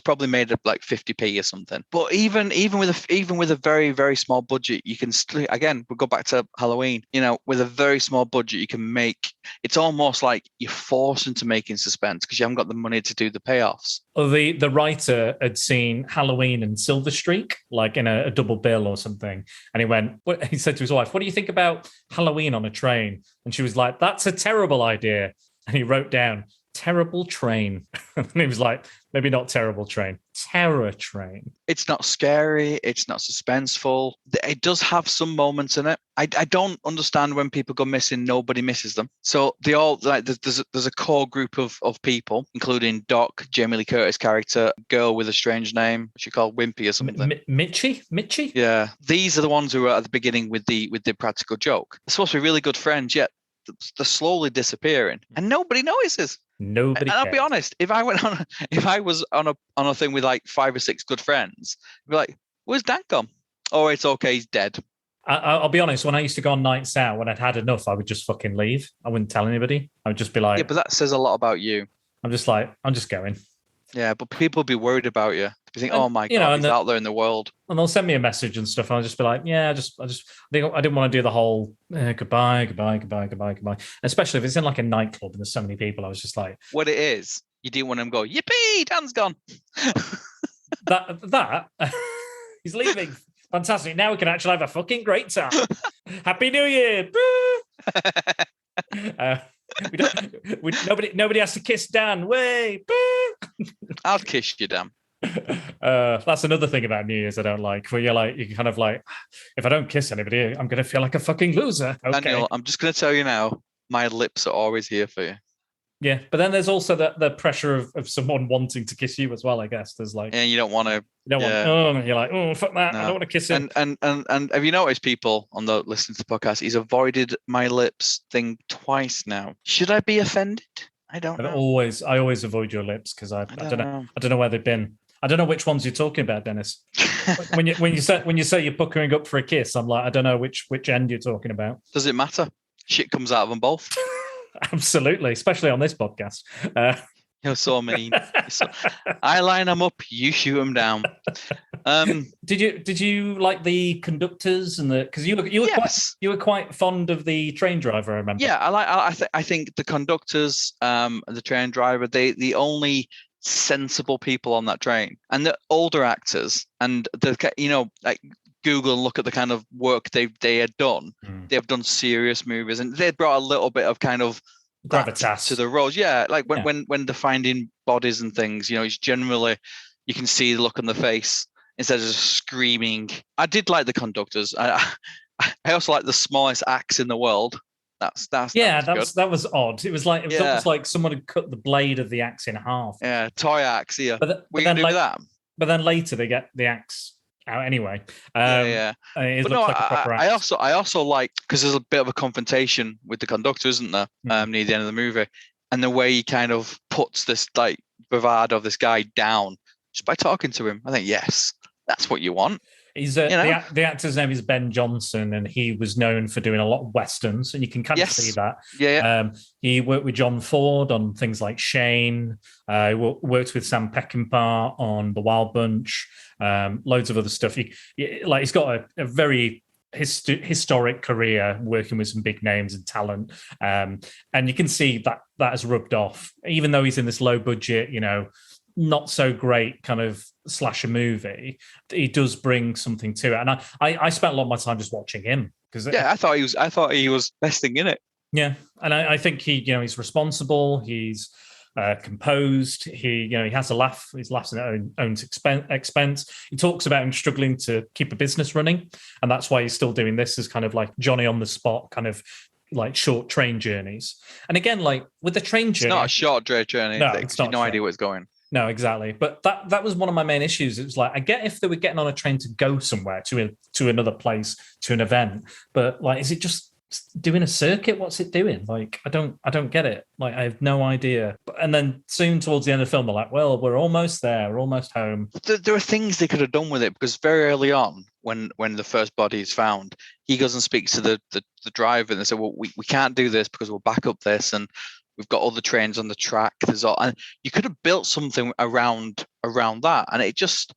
probably made of like 50p or something. But even with a very, very small budget, you can still, again, we'll go back to Halloween. With a very small budget, you can make. It's almost like you're forced into making suspense because you haven't got the money to do the payoffs. Well, the writer had seen Halloween and Silver Streak, like in a double bill or something. And he said to his wife, "What do you think about Halloween on a train?" And she was like, "That's a terrible idea." And he wrote down, "Terrible train." And he was like, maybe not terrible train, terror train. It's not scary. It's not suspenseful. It does have some moments in it. I don't understand when people go missing, nobody misses them. So they all, like, there's a core group of people, including Doc, Jamie Lee Curtis character, girl with a strange name, she called Wimpy or something. Mitchie? Yeah. These are the ones who are at the beginning with the practical joke. They're supposed to be really good friends, yet they're slowly disappearing, and nobody notices. Nobody. And I'll be honest, if I was on a thing with like 5 or 6 good friends, I'd be like, "Where's Dan gone?" "Oh, it's okay, he's dead." I'll be honest. When I used to go on nights out, when I'd had enough, I would just fucking leave. I wouldn't tell anybody. I would just be like, "Yeah, but that says a lot about you." I'm just going. Yeah, but people would be worried about you. They think, "Oh my God, he's out there in the world." And they'll send me a message and stuff. And I'll just be like, yeah, I didn't want to do the whole goodbye. Especially if it's in like a nightclub and there's so many people. I was just like, what it is, you didn't want them to go, "Yippee, Dan's gone." that he's leaving. Fantastic. Now we can actually have a fucking great time. Happy New Year. Nobody has to kiss Dan. Way. I'll kiss you, Dan. That's another thing about New Year's I don't like, where you're kind of like, if I don't kiss anybody, I'm going to feel like a fucking loser. Okay. Daniel, I'm just going to tell you now, my lips are always here for you. Yeah, but then there's also the pressure of someone wanting to kiss you as well, I guess. There's like, and you don't want to. You're like, oh, fuck that. No. I don't want to kiss him. And have you noticed, people on the listening to the podcast, he's avoided my lips thing twice now. Should I be offended? I don't know. I always avoid your lips because I don't know. I don't know where they've been. I don't know which ones you're talking about, Dennis. when you say you're puckering up for a kiss, I'm like, I don't know which end you're talking about. Does it matter? Shit comes out of them both. Absolutely, especially on this podcast. You're so mean. I line them up, you shoot them down. Did you like the conductors and because you were quite fond of the train driver, I remember. Yeah, I think the conductors, the train driver, the only sensible people on that train, and the older actors, and like Google and look at the kind of work they had done. They've done serious movies, and they brought a little bit of kind of gravitas to the roles. Yeah, like when they're finding bodies and things, it's generally, you can see the look on the face instead of just screaming. I did like the conductors. I also like the smallest axe in the world. That was odd. It was almost like someone had cut the blade of the axe in half. Yeah, toy axe. Yeah, what are you gonna do with that? But then later they get the axe out anyway. But no, I also like, because there's a bit of a confrontation with the conductor, isn't there? Near the end of the movie, and the way he kind of puts this like bravado of this guy down just by talking to him. I think, yes, that's what you want. He's the actor's name is Ben Johnson, and he was known for doing a lot of westerns, and you can kind of see that. Yeah. He worked with John Ford on things like Shane. He worked with Sam Peckinpah on The Wild Bunch. Loads of other stuff. He's got a very historic career working with some big names and talent, and you can see that has rubbed off. Even though he's in this low budget, not so great kind of slasher movie, he does bring something to it. And I spent a lot of my time just watching him because I thought he was best thing in it. Yeah, and I think he's responsible. He's composed. He has a laugh. He laughs at his own expense. He talks about him struggling to keep a business running, and that's why he's still doing this as kind of like Johnny on the spot kind of like short train journeys. And again, like with the train journey, it's not a short train journey. No, it's not. No idea where it's going. No, exactly. But that was one of my main issues. It was like, I get if they were getting on a train to go somewhere, to another place, to an event, but like, is it just doing a circuit? What's it doing? Like, I don't get it. Like, I have no idea. And then soon towards the end of the film, they're like, well, we're almost there. We're almost home. There are things they could have done with it, because very early on, when the first body is found, he goes and speaks to the driver, and they say, well, we can't do this because we'll back up this, and we've got other trains on the track. And you could have built something around that, and it just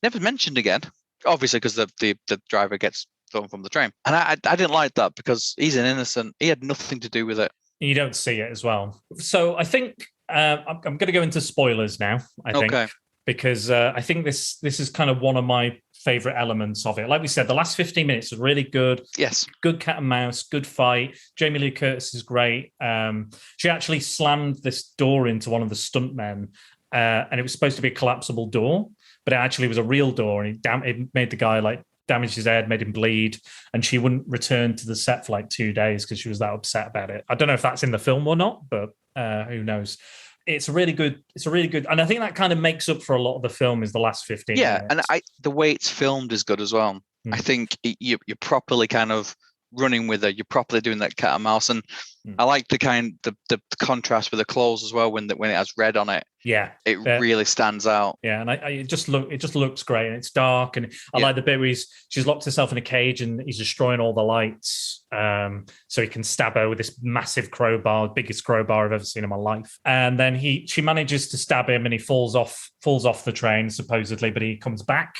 never mentioned again. Obviously, because the driver gets thrown from the train, and I didn't like that, because he's an innocent. He had nothing to do with it. You don't see it as well. So I think I'm going to go into spoilers now. I think because I think this is kind of one of my favorite elements of it. Like we said, the last 15 minutes was really good. Yes. Good cat and mouse, good fight. Jamie Lee Curtis is great. She actually slammed this door into one of the stuntmen, and it was supposed to be a collapsible door, but it actually was a real door, and it made the guy like damage his head, made him bleed, and she wouldn't return to the set for like 2 days because she was that upset about it. I don't know if that's in the film or not, but who knows. It's a really good, and I think that kind of makes up for a lot of the film is the last 15 minutes. And the way it's filmed is good as well. I think you're properly kind of running with it. You're properly doing that cat and mouse, and I like the contrast with the clothes as well when it has red on it. Yeah, it really stands out. Yeah, and it just looks great, and it's dark, and I like the bit where she's locked herself in a cage and he's destroying all the lights, so he can stab her with this massive crowbar, biggest crowbar I've ever seen in my life. And then she manages to stab him, and he falls off the train supposedly, but he comes back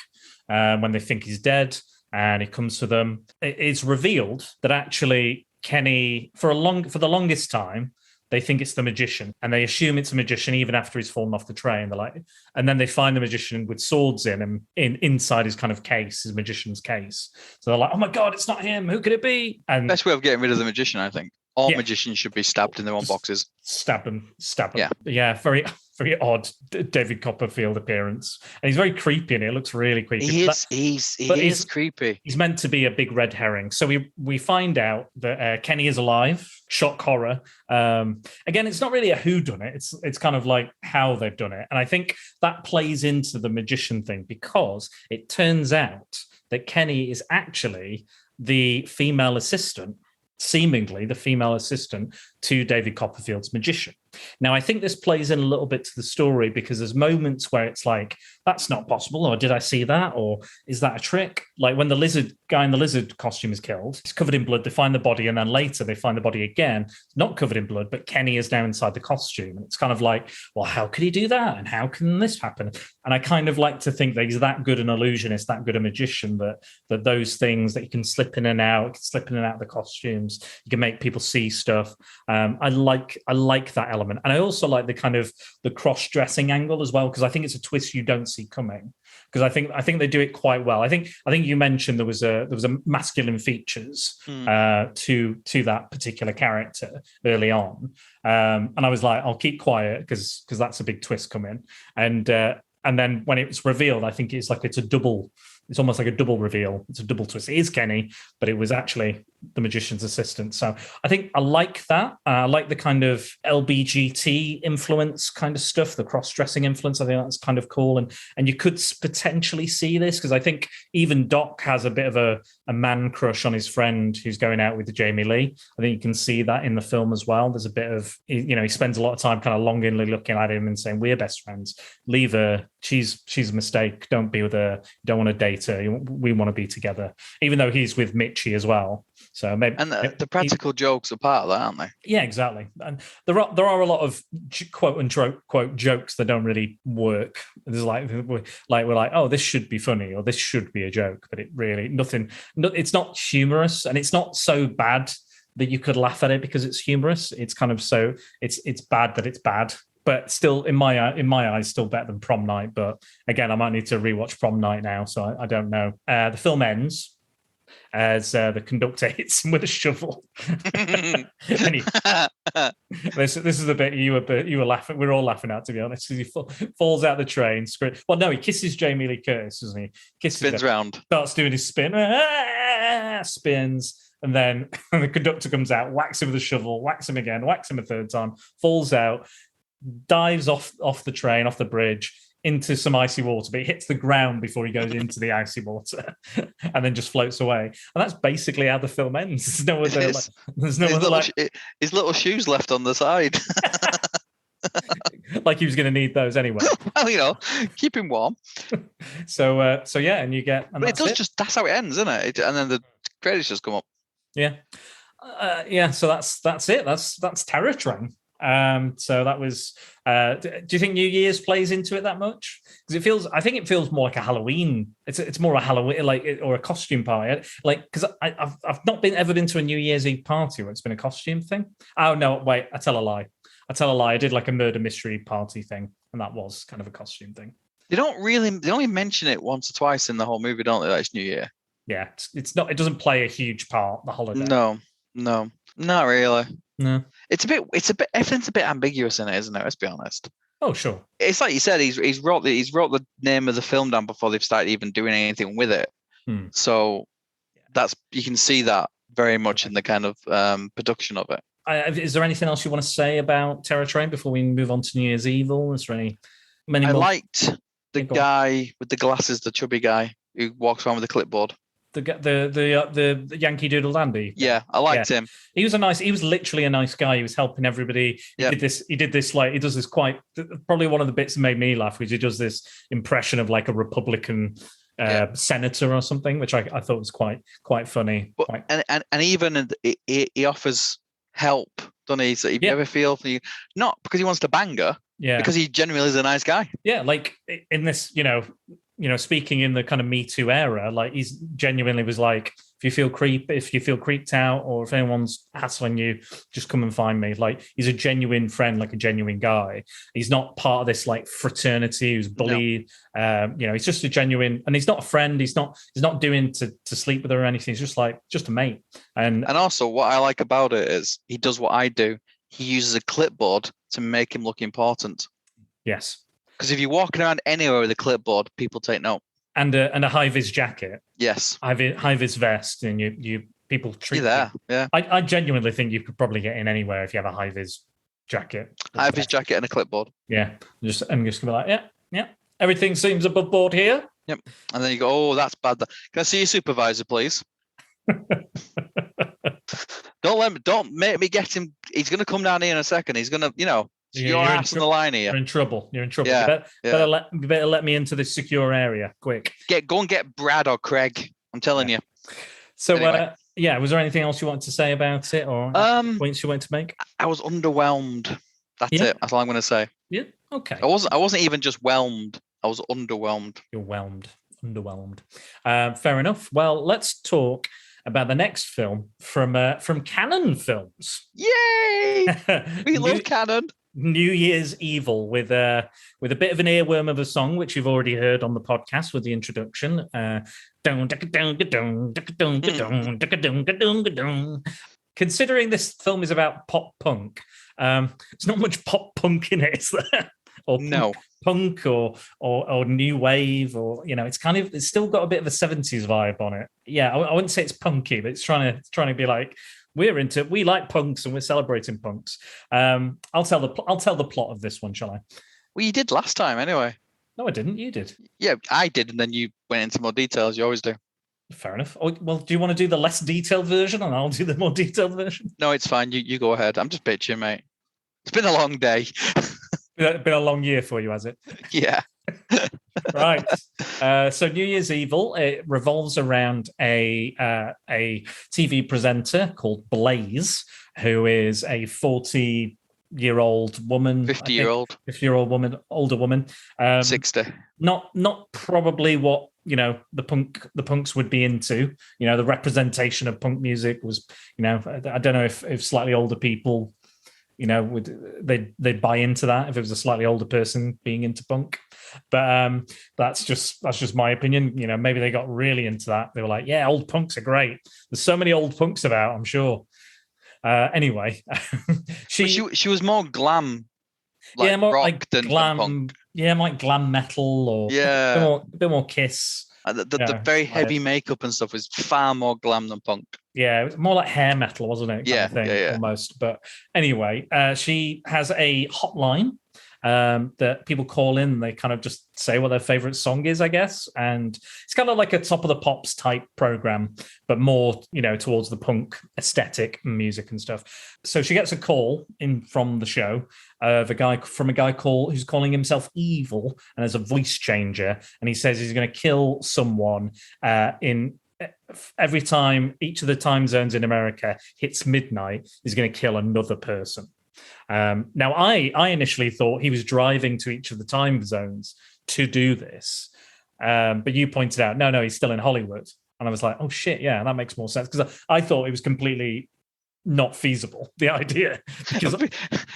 when they think he's dead. And he comes to them. It's revealed that actually Kenny, for the longest time, they think it's the magician, and they assume it's a magician even after he's fallen off the train. They're like, and then they find the magician with swords inside his kind of case, his magician's case. So they're like, "Oh my god, it's not him! Who could it be?" And best way of getting rid of the magician, I think. All magicians should be stabbed in their own boxes. Stab them. Yeah, very, very odd David Copperfield appearance. And he's very creepy in it. It looks really creepy. He is creepy. He's meant to be a big red herring. So we find out that Kenny is alive. Shock horror. Again, it's not really a whodunit. It's kind of like how they've done it. And I think that plays into the magician thing, because it turns out that Kenny is actually the female assistant, seemingly the female assistant to David Copperfield's magician. Now, I think this plays in a little bit to the story, because there's moments where it's like, that's not possible, or did I see that, or is that a trick? Like when the guy in the lizard costume is killed, he's covered in blood, they find the body, and then later they find the body again, it's not covered in blood, but Kenny is now inside the costume. And it's kind of like, well, how could he do that? And how can this happen? And I kind of like to think that he's that good an illusionist, that good a magician, that those things that you can slip in and out of the costumes, you can make people see stuff. I like that element. And I also like the kind of the cross-dressing angle as well, because I think it's a twist you don't see coming. Because I think they do it quite well. I think you mentioned there was a masculine features to that particular character early on, and I was like, I'll keep quiet because that's a big twist coming. And then when it was revealed, I think it's almost like a double reveal. It's a double twist. It is Kenny, but it was actually the magician's assistant. So I think I like that. I like the kind of LBGT influence kind of stuff, the cross-dressing influence. I think that's kind of cool. And you could potentially see this, because I think even Doc has a bit of a man crush on his friend who's going out with Jamie Lee. I think you can see that in the film as well. There's a bit of, he spends a lot of time kind of longingly looking at him and saying, we're best friends. Leave her. She's a mistake. Don't be with her. You don't want to date her. We want to be together. Even though he's with Mitchie as well. So maybe, and the practical jokes are part of that, aren't they? Yeah, exactly. And there are a lot of quote unquote jokes that don't really work. There's we're like, oh, this should be funny, or this should be a joke, but it really it's not humorous, and it's not so bad that you could laugh at it because it's humorous. It's kind of it's bad that it's bad. But still, in my eyes, still better than Prom Night. But again, I might need to rewatch Prom Night now, so I don't know. The film ends as the conductor hits him with a shovel. This is the bit you were laughing. We're all laughing at, to be honest. He falls out the train. Well, no, he kisses Jamie Lee Curtis, doesn't he? Spins round, starts doing his spin, spins. And then the conductor comes out, whacks him with a shovel, whacks him again, whacks him a third time, falls out. dives off the train, off the bridge, into some icy water, but it hits the ground before he goes into the icy water, and then just floats away. And that's basically how the film ends. There's no other. There's no other. His little shoes left on the side. Like he was going to need those anyway. Well, keep him warm. So yeah, and you get. And but that's how it ends, isn't it? And then the credits just come up. Yeah, yeah. So that's it. That's Terror Train. So that was. Do you think New Year's plays into it that much? Because I think it feels more like a Halloween. It's more a Halloween or a costume party. Because I've not ever been to a New Year's Eve party where it's been a costume thing. Oh no, wait, I tell a lie. I did like a murder mystery party thing, and that was kind of a costume thing. They only mention it once or twice in the whole movie, don't they? That it's New Year. Yeah, it's not. It doesn't play a huge part. The holiday. No, not really. No, it's a bit. Everything's a bit ambiguous in it, isn't it? Let's be honest. Oh, sure. It's like you said. He's wrote the name of the film down before they've started even doing anything with it. So you can see that very much in the kind of production of it. Is there anything else you want to say about Terror Train before we move on to New Year's Evil? Is there any? I liked the guy with the glasses, the chubby guy who walks around with a clipboard. The Yankee Doodle Dandy. Yeah, I liked him. He was literally a nice guy. He was helping everybody. He did this quite, probably one of the bits that made me laugh, because he does this impression of like a Republican senator or something, which I thought was quite funny. But, and even he offers help, doesn't he? So if you ever feel not because he wants to bang her, because he genuinely is a nice guy. Yeah, like in this, speaking in the kind of Me Too era, like he's genuinely was like, if you feel creeped out, or if anyone's hassling you, just come and find me. Like, he's a genuine friend, like a genuine guy. He's not part of this like fraternity who's bullied. No. He's just a genuine, and he's not a friend. He's not doing to sleep with her or anything. He's just a mate. And also what I like about it is he does what I do. He uses a clipboard to make him look important. Yes. Because if you're walking around anywhere with a clipboard, people take note. And a high-vis jacket. Yes. High-vis vest, and people treat you there. Yeah. I genuinely think you could probably get in anywhere if you have a high-vis jacket. High-vis jacket and a clipboard. Yeah. I'm just gonna be like, yeah. Everything seems above board here. Yep. And then you go, oh, that's bad. Can I see your supervisor, please? Don't make me get him. He's gonna come down here in a second. He's gonna, your ass on the line here. You're in trouble. Yeah. You better let me into this secure area, quick. Go and get Brad or Craig. I'm telling you. So, anyway. Was there anything else you wanted to say about it, or points you wanted to make? I was underwhelmed. That's it. That's all I'm going to say. Yeah. Okay. I wasn't even just whelmed. I was underwhelmed. You're underwhelmed. Fair enough. Well, let's talk about the next film from Canon Films. Yay! We love Canon. New Year's Evil with a bit of an earworm of a song, which you've already heard on the podcast with the introduction. Considering this film is about pop punk, there's not much pop punk in it, is there? Or punk or new wave, or it's still got a bit of a 70s vibe on it. Yeah, I wouldn't say it's punky, but it's trying to be like, we like punks and we're celebrating punks. I'll tell the plot of this one, shall I? Well, you did last time anyway. No, I didn't. You did. Yeah, I did, and then you went into more details. You always do. Fair enough. Oh, well, do you want to do the less detailed version, and I'll do the more detailed version? No, it's fine. You go ahead. I'm just bitching, mate. It's been a long day. It's been a long year for you, has it? Yeah. Right. So New Year's Evil, it revolves around a TV presenter called Blaze, who is a 40-year-old woman, 50-year-old woman, older woman, 60. Not probably what the punks would be into. The representation of punk music was, I don't know if slightly older people, they'd buy into that if it was a slightly older person being into punk. But that's just my opinion. Maybe they got really into that. They were like, yeah, old punks are great. There's so many old punks about, I'm sure. Anyway, she was more glam, more rock like than glam punk. Yeah, like glam metal, or a bit more Kiss. The very heavy makeup and stuff was far more glam than punk. Yeah, it was more like hair metal, wasn't it? Yeah, almost. But anyway, she has a hotline that people call in. They kind of just say what their favorite song is, I guess. And it's kind of like a Top of the Pops type program, but more, towards the punk aesthetic music and stuff. So she gets a call in from the show of a guy who's calling himself Evil, and there's a voice changer, and he says he's going to kill someone in every time each of the time zones in America hits midnight. He's going to kill another person. Now, I initially thought he was driving to each of the time zones to do this, but you pointed out no, he's still in Hollywood, and I was like, oh shit, yeah, that makes more sense, because I thought it was completely not feasible, the idea. Because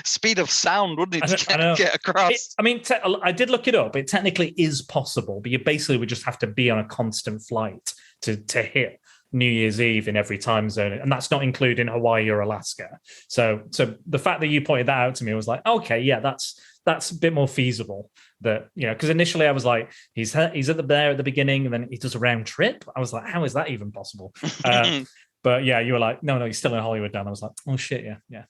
speed of sound, wouldn't it, to get across? I did look it up. It technically is possible, but you basically would just have to be on a constant flight to hit New Year's Eve in every time zone, and that's not including Hawaii or Alaska. So the fact that you pointed that out to me was like, okay, yeah, that's a bit more feasible. That, because initially I was like, he's there at the beginning, and then he does a round trip. I was like, how is that even possible? But yeah, you were like, no, he's still in Hollywood, Dan. I was like, oh shit, yeah.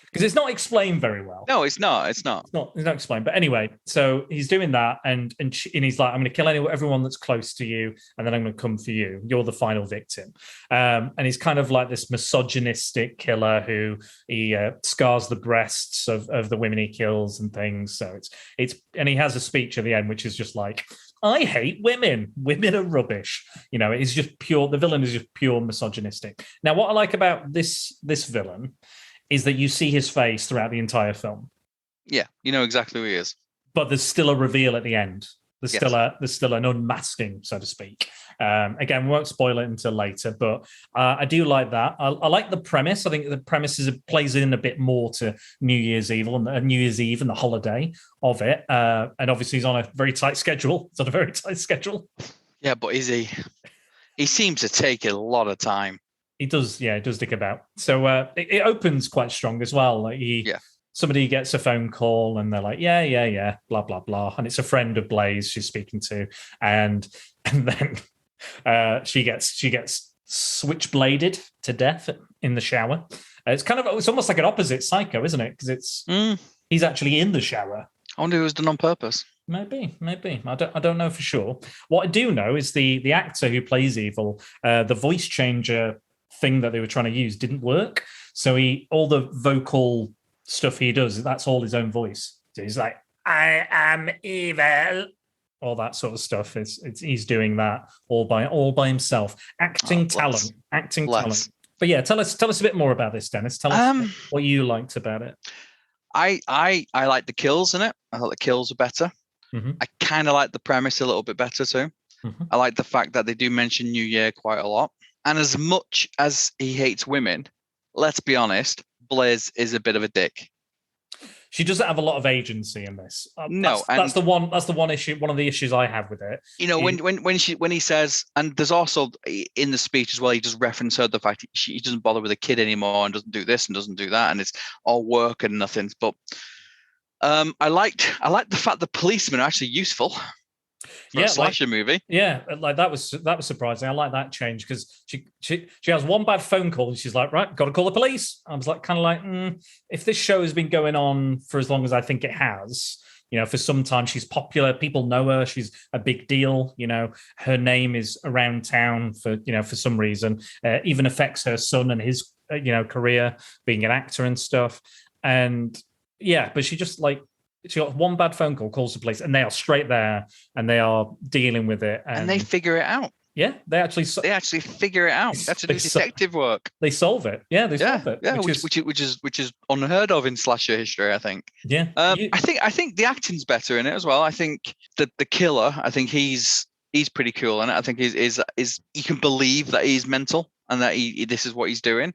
Because it's not explained very well. No, it's not. It's not explained. But anyway, so he's doing that, and he's like, I'm going to kill everyone that's close to you, and then I'm going to come for you. You're the final victim. And he's kind of like this misogynistic killer who he scars the breasts of the women he kills and things. So and he has a speech at the end, which is just like, I hate women. Women are rubbish. It's just pure. The villain is just pure misogynistic. Now, what I like about this villain is that you see his face throughout the entire film. Yeah, you know exactly who he is. But there's still a reveal at the end. There's still an unmasking, so to speak. Again, we won't spoil it until later, but I do like that. I like the premise. I think the premise plays in a bit more to New Year's Eve and the holiday of it. And obviously, he's on a very tight schedule. It's on a very tight schedule. Yeah, but is he? He seems to take a lot of time. He does, yeah, it does dick about. So it opens quite strong as well. Like somebody gets a phone call and they're like, yeah, blah, blah, blah. And it's a friend of Blaze she's speaking to. And then she gets switchbladed to death in the shower. It's almost like an opposite Psycho, isn't it? Because he's actually in the shower. I wonder if it was done on purpose. Maybe. I don't know for sure. What I do know is the actor who plays Evil, the voice changer thing that they were trying to use didn't work. So all the vocal stuff he does, that's all his own voice. So he's like, I am evil. All that sort of stuff. He's doing that all by himself. Acting talent. But yeah, tell us a bit more about this, Dennis. Tell us what you liked about it. I like the kills in it. I thought the kills were better. Mm-hmm. I kind of like the premise a little bit better too. Mm-hmm. I like the fact that they do mention New Year quite a lot. And as much as he hates women, let's be honest, Blaze is a bit of a dick. She doesn't have a lot of agency in this. That's the one issue. One of the issues I have with it. When he says, and there's also in the speech as well, he just referenced her the fact he doesn't bother with a kid anymore and doesn't do this and doesn't do that, and it's all work and nothing. But I liked the fact the policemen are actually useful. For a slasher movie. Yeah, like that was surprising. I like that change because she has one bad phone call and she's like, right, got to call the police. I was like, kind of like, if this show has been going on for as long as I think it has, for some time, she's popular. People know her. She's a big deal. Her name is around town for some reason. Even affects her son and his career being an actor and stuff. And yeah, but she just she got one bad phone call, calls the police, and they are straight there and they are dealing with it. And they figure it out. Yeah, they actually figure it out. That's detective work. They solve it. Yeah, they solve it. Yeah, which is unheard of in slasher history, I think. Yeah. I think the acting's better in it as well. I think the killer, I think he's pretty cool in it. I think is you can believe that he's mental and that this is what he's doing.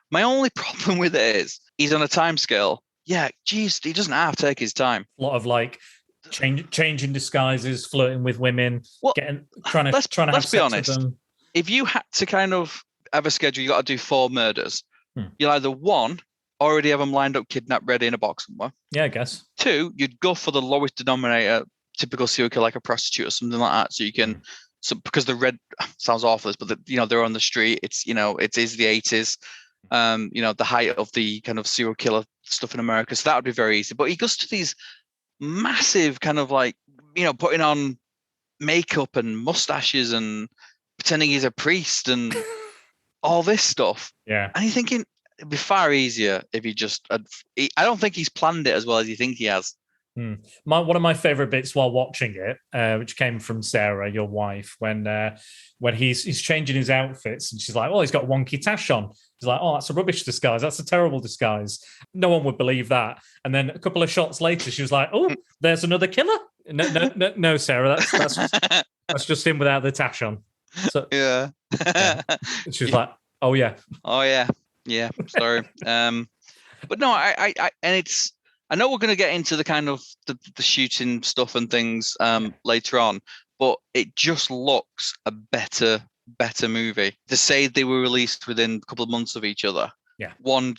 My only problem with it is he's on a time scale. Yeah, geez, he doesn't have to take his time. A lot of changing disguises, flirting with women, trying to have sex with them. If you had to kind of have a schedule, you got to do 4 murders. You'll either 1, already have them lined up, kidnapped, ready in a box somewhere. Yeah, I guess. 2, you'd go for the lowest denominator, typical serial killer, like a prostitute or something like that. So you can, because the red sounds awful, but they're on the street. It's it is the 80s. The height of the kind of serial killer stuff in America. So that would be very easy. But he goes to these massive kind of like, putting on makeup and mustaches and pretending he's a priest and all this stuff. Yeah. And you're thinking it'd be far easier if he just, I don't think he's planned it as well as you think he has. One of my favorite bits while watching it, which came from Sarah, your wife, when he's changing his outfits and she's like, "Oh, he's got a wonky tash on." He's like, "Oh, that's a rubbish disguise. That's a terrible disguise. No one would believe that." And then a couple of shots later, she was like, "Oh, there's another killer." No, Sarah, that's just him without the tash on. So, yeah. She was like, "Oh yeah, Sorry." But no, I and it's. I know we're going to get into the kind of the shooting stuff and things later on, but it just looks a better movie. To say they were released within a couple of months of each other, one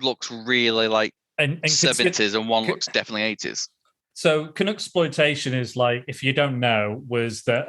looks really like 70s and one looks definitely 80s. So Canucksploitation is like, if you don't know, was that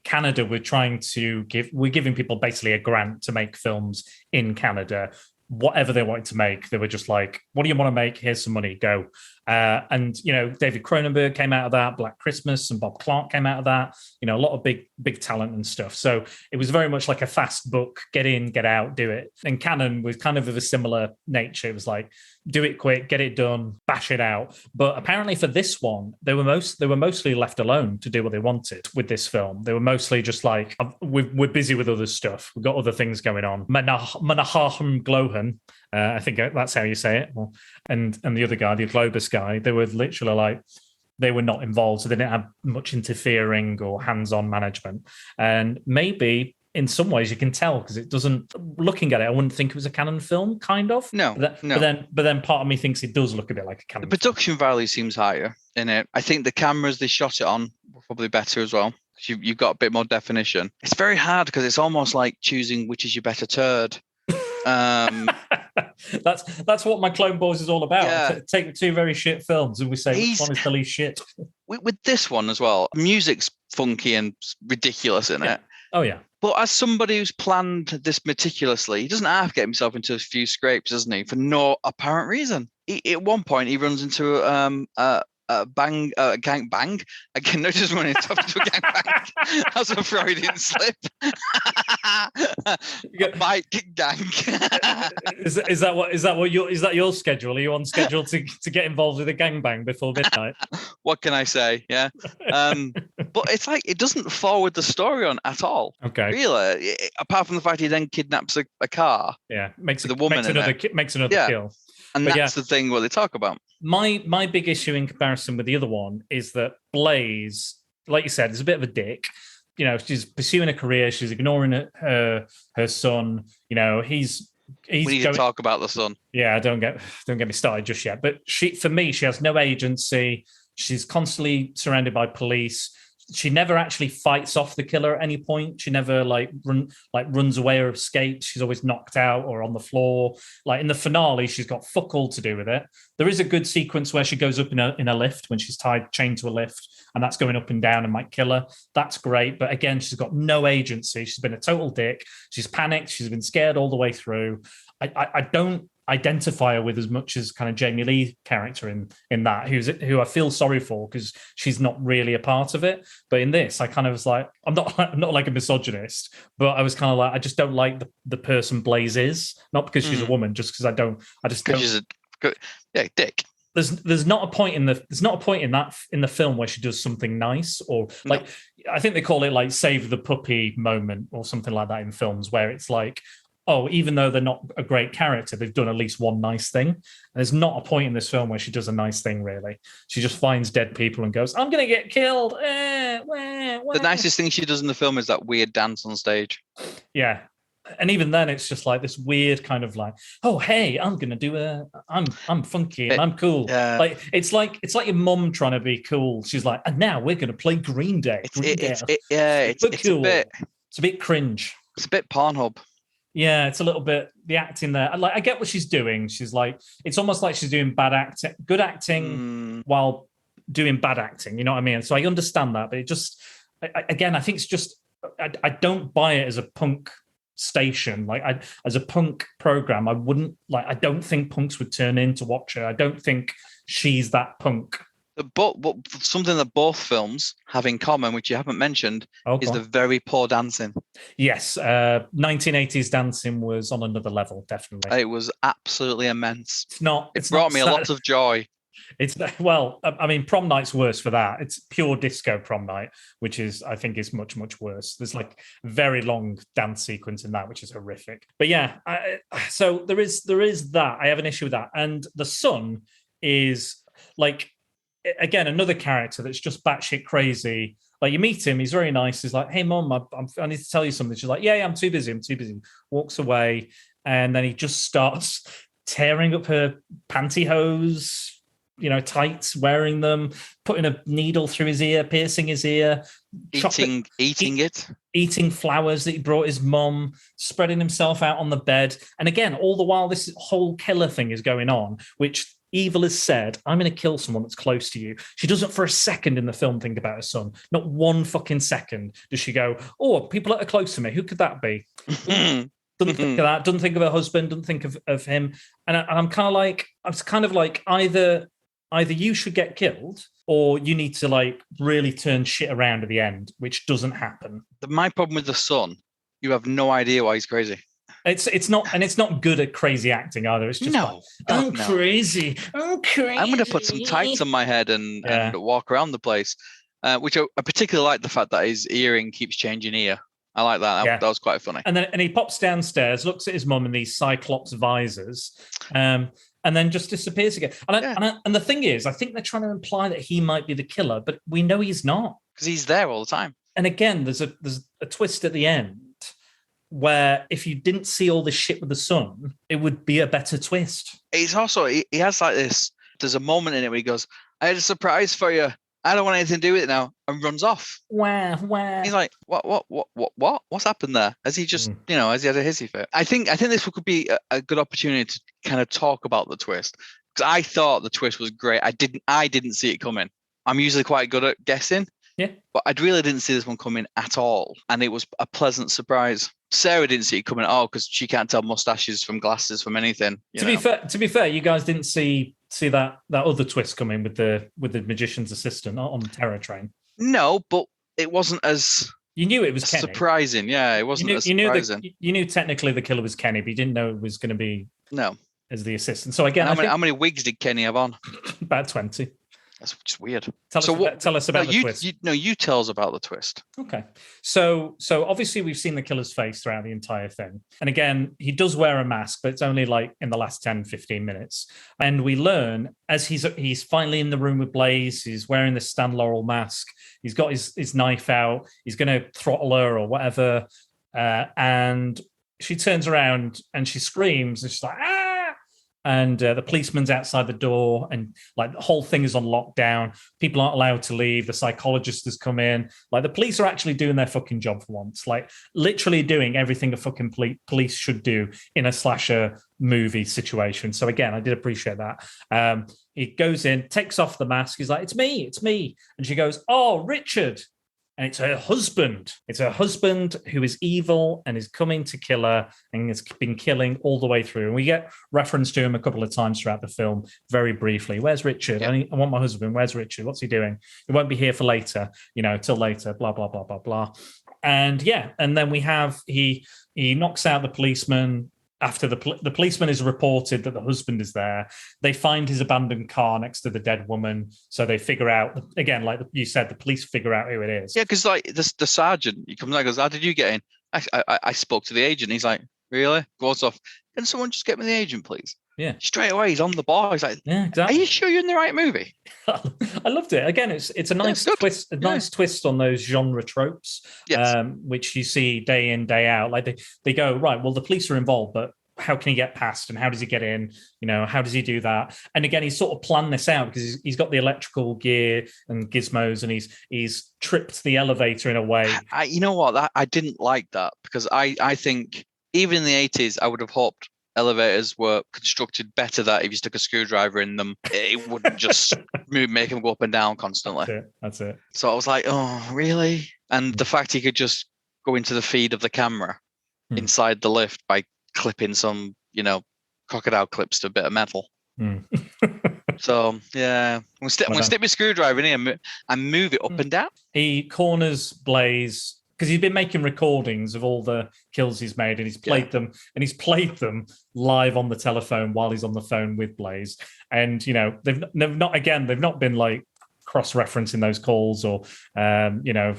Canada were giving people basically a grant to make films in Canada. Whatever they wanted to make, they were just like, "What do you want to make? Here's some money, go." And David Cronenberg came out of that. Black Christmas and Bob Clark came out of that. A lot of big talent and stuff. So it was very much like a fast book: get in, get out, do it. And Canon was kind of a similar nature. It was like, do it quick, get it done, bash it out. But apparently for this one, they were mostly left alone to do what they wanted with this film. They were mostly just like, we're busy with other stuff. We've got other things going on. Menahem Glohan, I think that's how you say it. And the other guy, the Globus guy, they were literally like, they were not involved. So they didn't have much interfering or hands-on management. And maybe in some ways you can tell because it doesn't, looking at it, I wouldn't think it was a Canon film, kind of. No. But then part of me thinks it does look a bit like a Canon film. The production value seems higher in it. I think the cameras they shot it on were probably better as well. You've got a bit more definition. It's very hard because it's almost like choosing which is your better turd. That's what my Clone Wars is all about. Yeah. Take two very shit films and we say which one is the least shit. With this one as well, music's funky and ridiculous in it. Oh yeah. But as somebody who's planned this meticulously, he doesn't have to get himself into a few scrapes, doesn't he? For no apparent reason. At one point, he runs into a gang bang. Again, not just running into a gang bang. That's a Freudian slip. Bike gang. Is that your schedule? Are you on schedule to get involved with a gangbang before midnight? What can I say? Yeah. But it's like it doesn't forward the story on at all. Okay. Really, apart from the fact he then kidnaps a car. Yeah, makes another kill. And that's the thing what they talk about. My big issue in comparison with the other one is that Blaze, like you said, is a bit of a dick. She's pursuing a career. She's ignoring her son. We need to talk about the son. Yeah, don't get me started just yet. But for me, she has no agency. She's constantly surrounded by police. She never actually fights off the killer at any point. She never runs away or escapes. She's always knocked out or on the floor. Like in the finale, she's got fuck all to do with it. There is a good sequence where she goes up in a lift when she's chained to a lift, and that's going up and down and might kill her. That's great. But again, she's got no agency. She's been a total dick. She's panicked. She's been scared all the way through. I don't identify her with as much as kind of Jamie Lee character in that, who I feel sorry for because she's not really a part of it. But in this, I kind of was like, I'm not like a misogynist, but I was kind of like, I just don't like the person Blaze is, not because she's a woman, just because I just don't. She's a dick. There's not a point in the film where she does something nice or like I think they call it like save the puppy moment or something like that in films where it's like, oh, even though they're not a great character, they've done at least one nice thing. And there's not a point in this film where she does a nice thing, really. She just finds dead people and goes, I'm going to get killed. The nicest thing she does in the film is that weird dance on stage. Yeah. And even then, it's just like this weird kind of like, oh, hey, I'm going to do I'm funky and I'm cool. Yeah. Like it's like your mum trying to be cool. She's like, and now we're going to play Green Day. It's a bit cringe. It's a bit Pornhub. Yeah, it's a little bit the acting there. Like I get what she's doing. She's like, it's almost like she's doing good acting while doing bad acting. You know what I mean? So I understand that, but it just, again, I think it's just, I don't buy it as a punk station. Like, as a punk program, I wouldn't like. I don't think punks would turn in to watch her. I don't think she's that punk. But something that both films have in common, which you haven't mentioned, is the very poor dancing. Yes, 1980s dancing was on another level, definitely. It was absolutely immense. It brought me a lot of joy. I mean, prom night's worse for that. It's pure disco prom night, which I think is much, much worse. There's like very long dance sequence in that, which is horrific. But yeah, so there is that. I have an issue with that. And the son is like, again, another character that's just batshit crazy. Like, you meet him, he's very nice. He's like, "Hey, Mom, I need to tell you something." She's like, "Yeah, I'm too busy. Walks away. And then he just starts tearing up her pantyhose, tights, wearing them, putting a needle through his ear, piercing his ear, eating flowers that he brought his mum, spreading himself out on the bed. And again, all the while this whole killer thing is going on, which Evil has said, "I'm going to kill someone that's close to you." She doesn't for a second in the film think about her son. Not one fucking second does she go, "Oh, people that are close to me, who could that be?" Doesn't think of that. Doesn't think of her husband. Doesn't think of him. And I'm kind of like, either you should get killed, or you need to like really turn shit around at the end, which doesn't happen. My problem with the son, you have no idea why he's crazy. It's not good at crazy acting either. It's just crazy. I'm crazy. I'm going to put some tights on my head and walk around the place, which I particularly like the fact that his earring keeps changing ear. I like that. That was quite funny. And he pops downstairs, looks at his mum in these Cyclops visors, and then just disappears again. And the thing is, I think they're trying to imply that he might be the killer, but we know he's not, because he's there all the time. And again, there's a twist at the end where if you didn't see all this shit with the son, it would be a better twist. He's also he has like this. There's a moment in it where he goes, "I had a surprise for you. I don't want anything to do with it now," and runs off. Wow. He's like, what? What's happened there? Has he just, has he had a hissy fit? I think this could be a good opportunity to kind of talk about the twist, because I thought the twist was great. I didn't see it coming. I'm usually quite good at guessing. Yeah. But I really didn't see this one coming at all. And it was a pleasant surprise. Sarah didn't see it coming at all because she can't tell mustaches from glasses from anything. To be fair, you guys didn't see that other twist coming with the magician's assistant on the terror train. No, but it wasn't as... You knew it was Kenny. Surprising, yeah. It wasn't as surprising. You knew technically the killer was Kenny, but you didn't know it was going to be as the assistant. So again, how many wigs did Kenny have on? About 20. That's just weird. Tell us about the twist. You tell us about the twist. Okay. So obviously we've seen the killer's face throughout the entire thing. And again, he does wear a mask, but it's only like in the last 10, 15 minutes. And we learn as he's finally in the room with Blaze, he's wearing the Stan Laurel mask. He's got his knife out. He's going to throttle her or whatever. And she turns around and she screams and she's like, "Ah!" And the policeman's outside the door, and like the whole thing is on lockdown. People aren't allowed to leave. The psychologist has come in. Like, the police are actually doing their fucking job for once. Like, literally doing everything a fucking police should do in a slasher movie situation. So again, I did appreciate that. He goes in, takes off the mask. He's like, it's me. And she goes, "Oh, Richard." And it's her husband. It's her husband who is evil and is coming to kill her and has been killing all the way through. And we get reference to him a couple of times throughout the film, very briefly. "Where's Richard? Yeah. I want my husband. Where's Richard? What's he doing? He won't be here for later, till later, blah, blah, blah, blah, blah." And and then we have, he knocks out the policeman. After the policeman is reported that the husband is there, they find his abandoned car next to the dead woman. So they figure out, again, like you said, the police figure out who it is. Yeah, because like the sergeant, he comes out and goes, "How did you get in?" I spoke to the agent. He's like, "Really?" Goes off. "Can someone just get me the agent, please?" Yeah. Straight away, he's on the ball. He's like, "Yeah, exactly. Are you sure you're in the right movie?" I loved it. Again, it's a nice twist, nice twist on those genre tropes, which you see day in, day out. Like they go, right, well, the police are involved, but how can he get past and how does he get in? How does he do that? And again, he's sort of planned this out because he's got the electrical gear and gizmos, and he's tripped the elevator in a way. You know what? I didn't like that, because I think even in the 80s, I would have hoped elevators were constructed better, that if you stuck a screwdriver in them, it wouldn't just make them go up and down constantly. That's it. So I was like, oh, really? And the fact he could just go into the feed of the camera inside the lift by clipping some, crocodile clips to a bit of metal. So yeah, I'm gonna stick my screwdriver in here and move it up and down. He corners Blaze because he's been making recordings of all the kills he's made, and he's played them, and he's played them live on the telephone while he's on the phone with Blaze. And they've not been like cross-referencing those calls or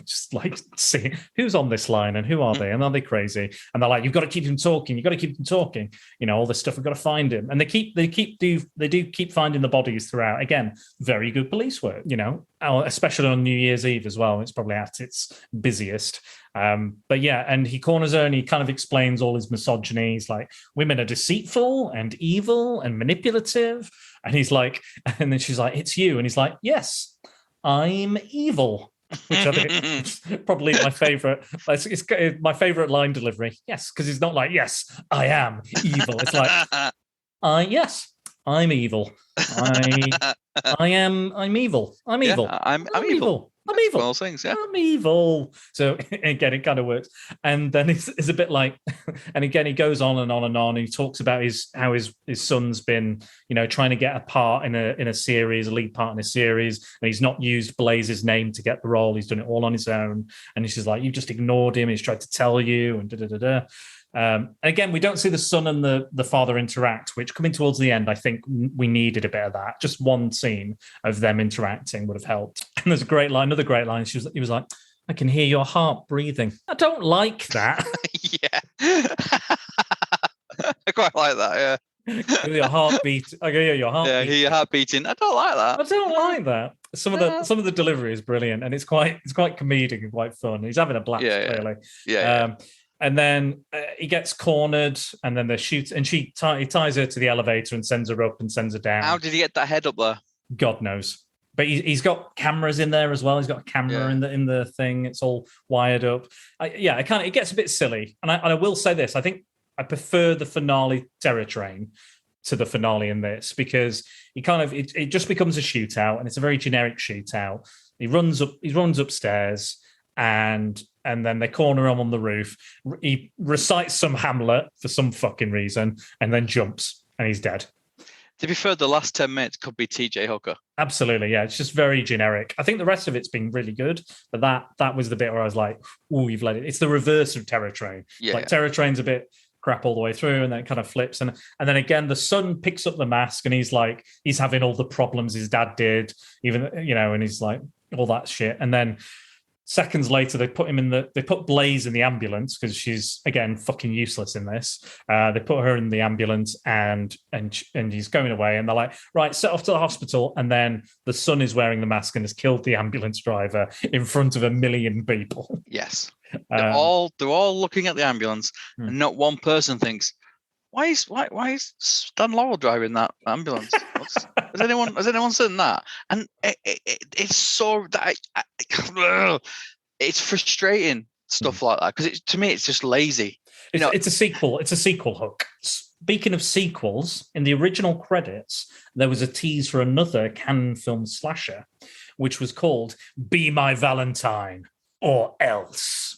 just like seeing who's on this line and who are they and are they crazy, and they're like, you've got to keep him talking, all this stuff, we've got to find him. And they do keep finding the bodies throughout. Again, very good police work, especially on New Year's Eve as well. It's probably at its busiest. But yeah, and he corners her and he kind of explains all his misogyny. He's like, women are deceitful and evil and manipulative. And he's like, and then she's like, it's you. And he's like, yes, I'm evil. Which I think is probably my favorite. It's my favorite line delivery. Yes, because he's not like, yes, I am evil. It's like, yes, I'm evil. I'm evil. I'm evil. I'm evil. I'm evil. Those things, yeah. I'm evil. So again, it kind of works. And then it's a bit like, and again, he goes on and on and on. And he talks about how his son's been, trying to get a part in a series, a lead part in a series, and he's not used Blaze's name to get the role. He's done it all on his own. And he's just like, you just ignored him. He's tried to tell you, and da-da-da-da. Again, we don't see the son and the father interact, which coming towards the end, I think we needed a bit of that. Just one scene of them interacting would have helped. And there's another great line. He was like, I can hear your heart breathing. I don't like that. Yeah. I quite like that, yeah. Your heartbeat. I can hear your heart. Yeah, hear your heart beating. I don't like that. I don't like that. Some of the delivery is brilliant, and it's quite comedic and quite fun. He's having a blast, clearly. Yeah. And then he gets cornered, and then they shoot, and he ties her to the elevator and sends her up and sends her down. How did he get that head up there? God knows. But he's got cameras in there as well. He's got a camera in the thing. It's all wired up. It gets a bit silly. And I will say this: I think I prefer the finale Terror Train to the finale in this, because it just becomes a shootout, and it's a very generic shootout. He runs upstairs. And then they corner him on the roof. He recites some Hamlet for some fucking reason, and then jumps, and he's dead. To be fair, the last 10 minutes could be TJ Hooker. Absolutely, yeah. It's just very generic. I think the rest of it's been really good, but that was the bit where I was like, "Ooh, you've let it." It's the reverse of Terror Train. Yeah, Terror Train's a bit crap all the way through, and then it kind of flips, and then again the son picks up the mask, and he's having all the problems his dad did, even and he's like all that shit, and then. Seconds later, they put Blaze in the ambulance because she's again fucking useless in this. They put her in the ambulance and he's going away, and they're like, right, set off to the hospital. And then the son is wearing the mask and has killed the ambulance driver in front of 1 million people. Yes, they're all looking at the ambulance, and not one person thinks, why is Stan Laurel driving that ambulance? Has anyone seen that? And it's so that it's frustrating stuff like that, because to me it's just lazy. It's a sequel. It's a sequel hook. Speaking of sequels, in the original credits there was a tease for another Cannon film slasher, which was called "Be My Valentine or Else,"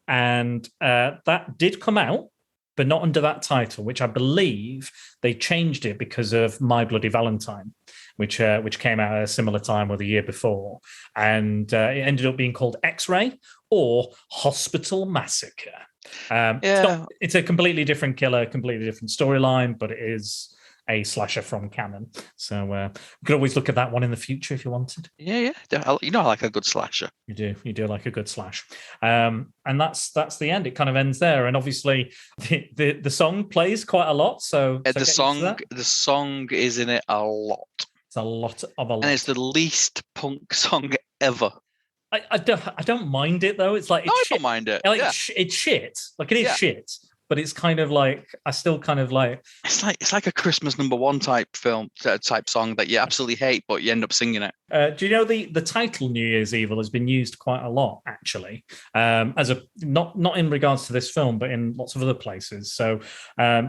and that did come out. But not under that title, which I believe they changed it because of My Bloody Valentine, which came out at a similar time or the year before. And it ended up being called X-Ray or Hospital Massacre. It's a completely different killer, completely different storyline, but it is a slasher from Cannon. So we could always look at that one in the future if you wanted. Yeah. I like a good slasher. You do like a good slash. And that's the end. It kind of ends there. And obviously the song plays quite a lot. So the song is in it a lot. It's a lot of a lot. And it's the least punk song ever. I don't mind it though. It's like I don't mind it. It's shit. Like it is shit. But it's kind of like I still kind of like it's like a Christmas #1 type song that you absolutely hate, but you end up singing it. Do you know the title New Year's Evil has been used quite a lot actually, as a not in regards to this film, but in lots of other places. So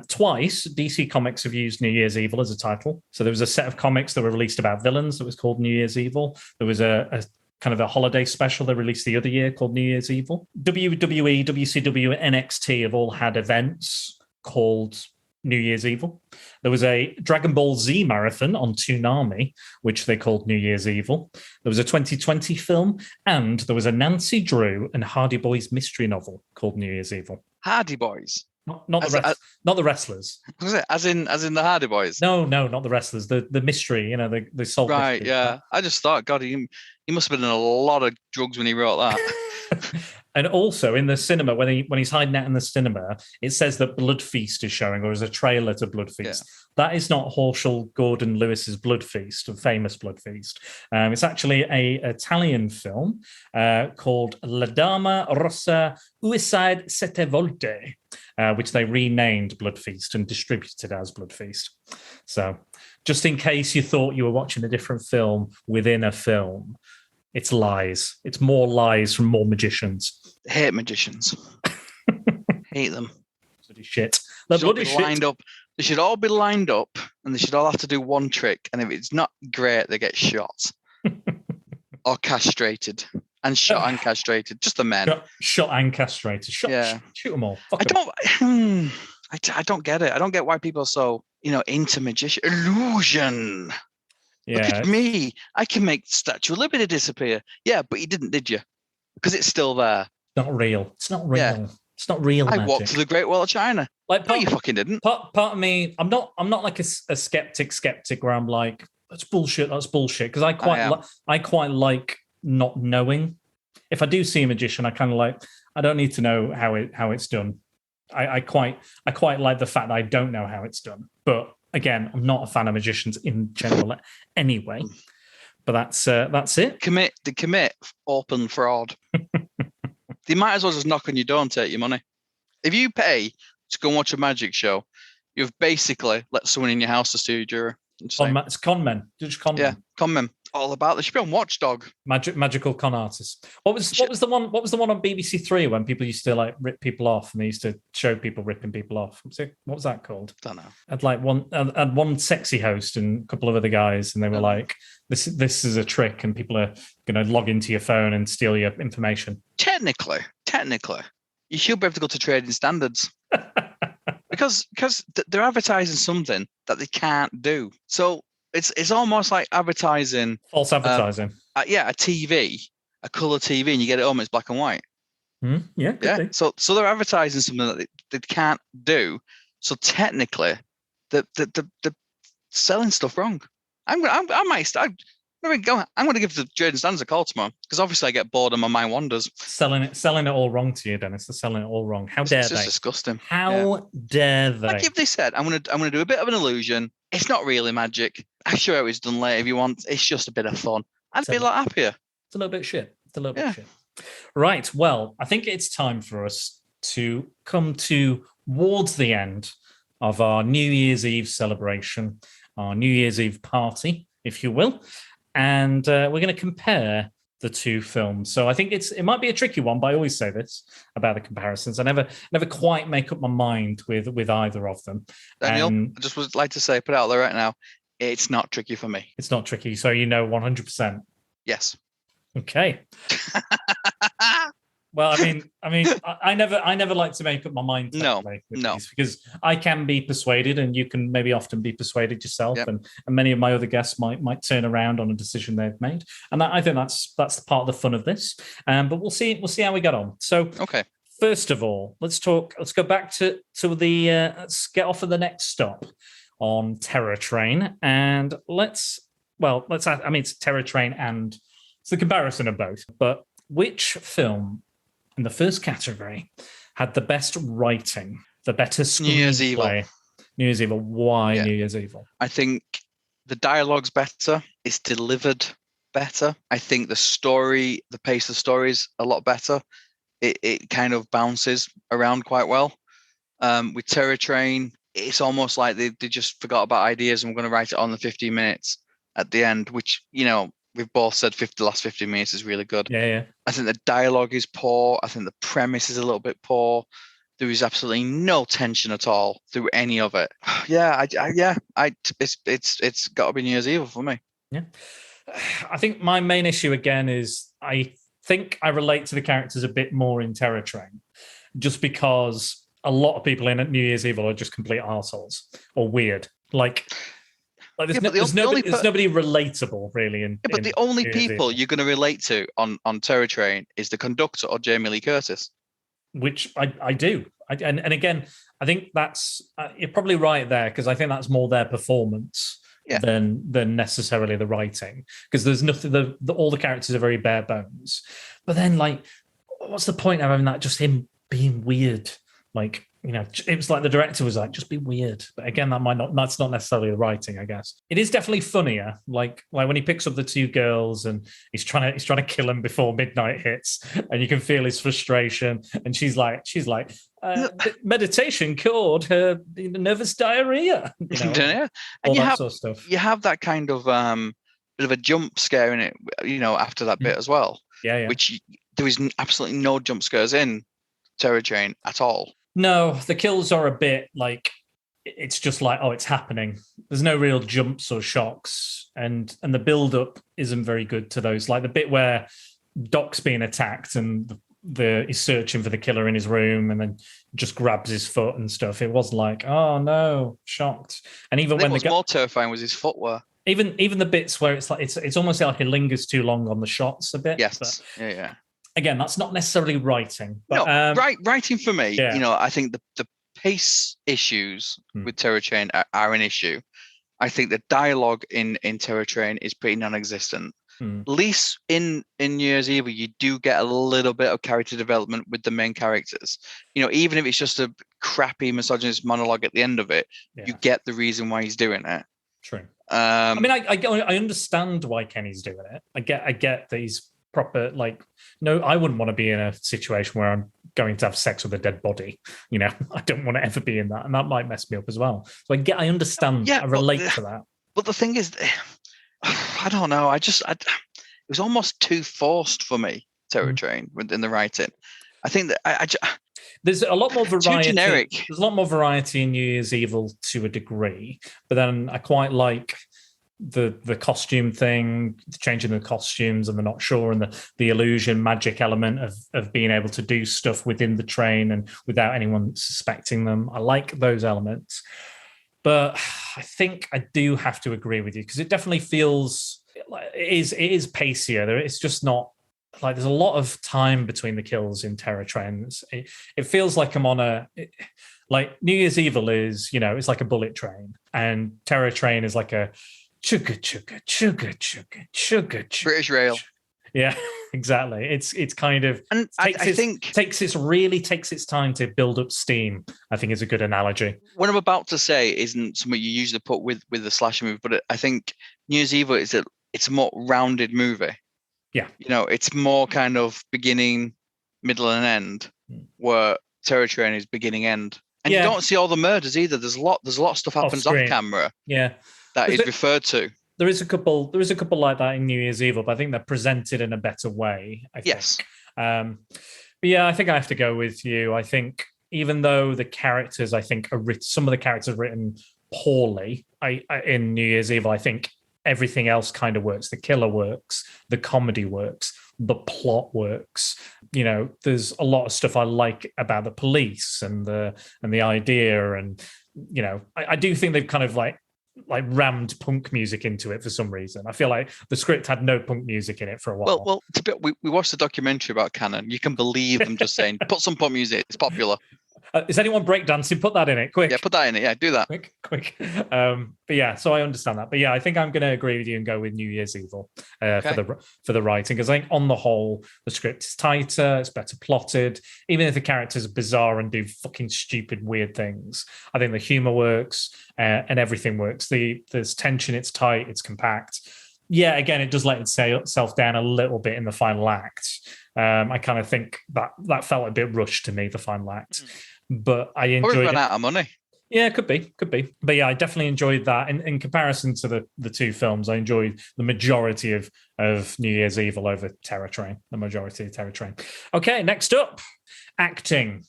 twice DC Comics have used New Year's Evil as a title. So there was a set of comics that were released about villains that was called New Year's Evil. There was a kind of a holiday special they released the other year called New Year's Evil. WWE, WCW, NXT have all had events called New Year's Evil. There was a Dragon Ball Z marathon on Toonami, which they called New Year's Evil. There was a 2020 film, and there was a Nancy Drew and Hardy Boys mystery novel called New Year's Evil. Hardy Boys? Not the wrestlers. Was it as in the Hardy Boys? No, not the wrestlers. The mystery, the soul. Right, mystery. yeah. I just thought, God, he must have been in a lot of drugs when he wrote that. And also in the cinema, when he's hiding out in the cinema, it says that Blood Feast is showing, or is a trailer to Blood Feast. Yeah. That is not Horschel Gordon Lewis's Blood Feast, a famous Blood Feast. It's actually a Italian film called La Dama Rossa Uicide Sette Volte, which they renamed Blood Feast and distributed as Blood Feast. So just in case you thought you were watching a different film within a film, it's lies. It's more lies from more magicians. I hate magicians. Hate them. Bloody shit. Lined up. They should all be lined up, and they should all have to do one trick. And if it's not great, they get shot or castrated. And shot and castrated. Just the men. Shot and castrated. Shoot them all. I don't get it. I don't get why people are so into magician illusion. Yeah. Look at me. I can make the Statue of Liberty disappear. Yeah, but you didn't, did you? Because it's still there. Not real. It's not real. Yeah. It's not real. I walked to the Great Wall of China. No, you fucking didn't. Part of me, I'm not like a skeptic where I'm like, that's bullshit. Because I quite like not knowing. If I do see a magician, I kind of like, I don't need to know how it's done. I quite like the fact that I don't know how it's done. But again, I'm not a fan of magicians in general anyway. But that's it. Commit open fraud. They might as well just knock on your door and take your money. If you pay to go and watch a magic show, you've basically let someone in your house to steal your jewelry. It's con men. Just con men. Yeah, con men. All about. They should be on Watchdog. Magical con artists. What was the one on BBC Three when people used to like rip people off and they used to show people ripping people off? What was that called? Don't know. Had one sexy host and a couple of other guys, and they were like, "This is a trick, and people are going to log into your phone and steal your information." Technically, you should be able to go to trading standards because they're advertising something that they can't do. So. It's almost like advertising. False advertising. A TV, a colour TV, and you get it home, it's black and white. Yeah. Be. So they're advertising something that they can't do. So technically, they're selling stuff wrong. I'm going to give the trading standards a call tomorrow because obviously I get bored and my mind wanders. Selling it all wrong to you, Dennis. They're selling it all wrong. How dare they? It's just disgusting. How dare they? Like if they said, I'm gonna do a bit of an illusion. It's not really magic. I show how it's done later if you want. It's just a bit of fun. I'd be a lot happier. It's a little bit shit. Bit shit. Right. Well, I think it's time for us to come towards the end of our New Year's Eve celebration, our New Year's Eve party, if you will. And we're going to compare the two films. So I think it might be a tricky one, but I always say this about the comparisons. I never quite make up my mind with either of them. Daniel, I just would like to say, put it out there right now, it's not tricky for me. It's not tricky. So 100%. Yes. Okay. Well, I never like to make up my mind. No, because I can be persuaded, and you can maybe often be persuaded yourself, and many of my other guests might turn around on a decision they've made, and I think that's part of the fun of this. But we'll see how we get on. So, okay. First of all, let's go back to the let's get off of the next stop on Terror Train, and it's Terror Train and it's the comparison of both, but which film in the first category had the best writing, the better screenplay? New Year's Evil. Why New Year's Evil? I think the dialogue's better. It's delivered better. I think the story, the pace of the story is a lot better. It kind of bounces around quite well. With Terror Train, it's almost like they just forgot about ideas and we're going to write it on the 15 minutes at the end, which, we've both said the last 15 minutes is really good. Yeah. I think the dialogue is poor. I think the premise is a little bit poor. There is absolutely no tension at all through any of it. It's got to be New Year's Evil for me. Yeah. I think my main issue again is I think I relate to the characters a bit more in Terror Train, just because a lot of people in New Year's Evil are just complete arseholes or weird. Like there's nobody relatable really. But the only New Year's people Evil, you're going to relate to on Terror Train is the conductor or Jamie Lee Curtis. which I do. And again, I think that's you're probably right there, because I think that's more their performance than necessarily the writing, because there's nothing. All the characters are very bare bones. But then, like, what's the point of having that? Just him being weird, like. It was like the director was like, just be weird. But again, that's not necessarily the writing, I guess. It is definitely funnier. Like when he picks up the two girls and he's trying to kill them before midnight hits, and you can feel his frustration. And she's like, meditation cured her nervous diarrhea. And all you that have sort of stuff. You have that kind of bit of a jump scare in it, after that bit as well. Yeah. Which there is absolutely no jump scares in Terror Train at all. No, the kills are a bit like, it's just like, oh, it's happening. There's no real jumps or shocks, and the build-up isn't very good to those. Like the bit where Doc's being attacked and he's searching for the killer in his room, and then just grabs his foot and stuff. It was like, oh no, shocked. And even when what's more terrifying was his footwear. Even the bits where it's like it's almost like it lingers too long on the shots a bit. Yes, but yeah. Again, that's not necessarily writing. But, writing for me, I think the pace issues with Terror Train are an issue. I think the dialogue in Terror Train is pretty non-existent. At least in New Year's Evil, you do get a little bit of character development with the main characters. Even if it's just a crappy misogynist monologue at the end of it, you get the reason why he's doing it. True. I mean, I understand why Kenny's doing it. I get that he's proper, like, no, I wouldn't want to be in a situation where I'm going to have sex with a dead body. I don't want to ever be in that, and that might mess me up as well. So I understand. I relate to that. But the thing is, I don't know. It was almost too forced for me. Terror Train within the writing. I think that there's a lot more variety. Too generic. There's a lot more variety in New Year's Evil to a degree, but then I quite like the costume thing, changing the costumes, and they're not sure, and the illusion magic element of being able to do stuff within the train and without anyone suspecting them. I like those elements, but I think I do have to agree with you, because it definitely feels like it is pacier. It's just not like there's a lot of time between the kills in Terror Trains. It feels like I'm on like New Year's Evil is, it's like a bullet train, and Terror Train is like a chugga chugga chugga chugga chugga chugga. British Rail. Yeah, exactly. It's kind of, and I think takes its time to build up steam. I think is a good analogy. What I'm about to say isn't something you usually put with the slasher movie, but I think New Year's Evil it's a more rounded movie. Yeah, it's more kind of beginning, middle, and end, where Terror Train is beginning, end, and you don't see all the murders either. There's a lot of stuff happens off camera. Yeah. That is referred to. There is a couple like that in New Year's Evil, but I think they're presented in a better way. I think. Yes. But yeah, I think I have to go with you. I think even though the characters, I think some of the characters are written poorly, in New Year's Evil, I think everything else kind of works. The killer works, the comedy works, the plot works. There's a lot of stuff I like about the police and the idea, and I do think they've kind of like rammed punk music into it for some reason. I feel like the script had no punk music in it for a while. Well, we watched the documentary about Cannon. You can believe them just saying, put some punk music, it's popular. Is anyone breakdancing? Put that in it, quick. Yeah, put that in it. Yeah, do that. Quick. But yeah, so I understand that. But yeah, I think I'm going to agree with you and go with New Year's Evil for the writing, because I think on the whole, the script is tighter, it's better plotted. Even if the characters are bizarre and do fucking stupid, weird things, I think the humor works and everything works. There's tension, it's tight, it's compact. Yeah, again, it does let itself down a little bit in the final act. I kind of think that felt a bit rushed to me, the final act. But I enjoyed it. Run out of money. Yeah, could be. But yeah, I definitely enjoyed that. In comparison to the two films, I enjoyed the majority of New Year's Evil over Terror Train. The majority of Terror Train. Okay, next up, acting.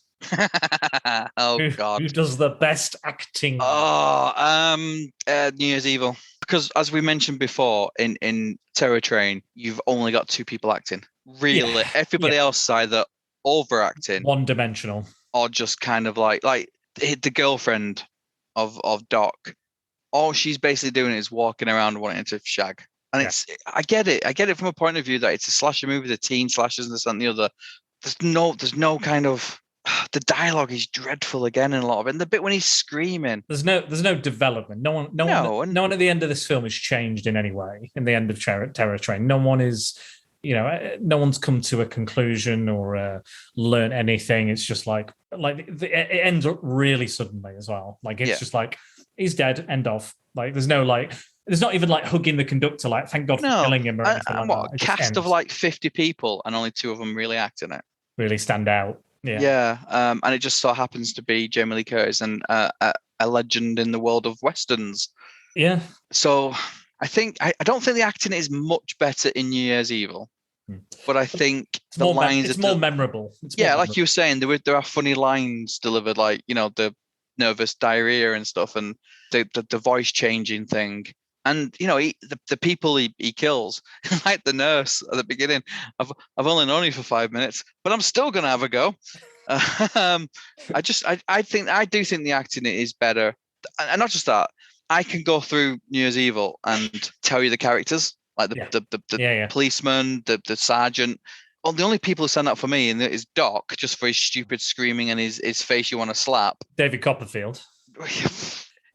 Oh God, who does the best acting? New Year's Evil. because as we mentioned before, in Terror Train, you've only got two people acting. Really, Yeah. everybody Yeah. else is either overacting One-dimensional. or just kind of like the girlfriend of Doc. All she's basically doing is walking around wanting to shag. And I get it from a point of view that it's a slasher movie, the teen slashers and this and the other. There's no kind of the dialogue is dreadful again in a lot of it. And the bit when he's screaming, there's no development. No one at the end of this film is changed in any way. In the end of Terror Train, no one is, no one's come to a conclusion or learn anything. It's just like it ends up really suddenly as well. Like it's just like he's dead. End of. Like there's no like. There's not even like hugging the conductor, like thank God for killing him or anything like that. A cast of like 50 people and only two of them really act in it. Really stand out. Yeah. Yeah. And it just so happens to be Jamie Lee Curtis and a legend in the world of westerns. Yeah. So I don't think the acting is much better in New Year's Evil, but I think the lines it's more memorable. Like you were saying, there are funny lines delivered, like the nervous diarrhea and stuff, and the voice changing thing. And the people he kills, like the nurse at the beginning. I've only known you for 5 minutes, but I'm still gonna have a go. I do think the acting is better, and not just that. I can go through New Year's Evil and tell you the characters, like the policeman, the sergeant. Well, the only people who stand up for me is Doc, just for his stupid screaming and his face you want to slap. David Copperfield.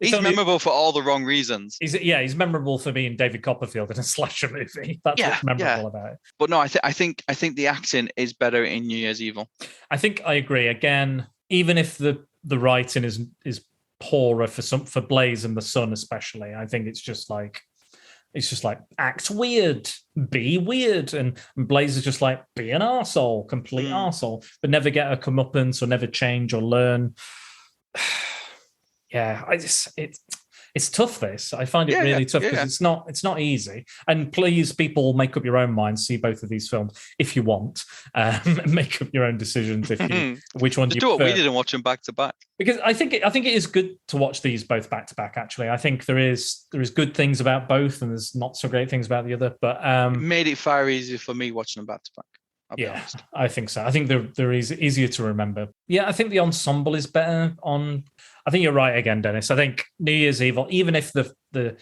He's memorable for all the wrong reasons. He's memorable for being David Copperfield in a slasher movie. That's what's memorable about it. But no, I think the acting is better in New Year's Evil. I think I agree. Again, even if the writing is poorer for Blaze and the Son especially, I think it's just like act weird, be weird, and Blaze is just like be an arsehole, complete arsehole, but never get a comeuppance or never change or learn. Yeah, it's tough. This I find it really tough because it's not easy. And please, people, make up your own minds. See both of these films if you want. Make up your own decisions if you which one. Just do what we did and watch them back to back. Because I think it is good to watch these both back to back. Actually, I think there is good things about both, and there's not so great things about the other. But it made it far easier for me watching them back to back. I think so. I think they're easier to remember. Yeah, I think the ensemble is better on. I think you're right again, Dennis. I think New Year's Evil, even if the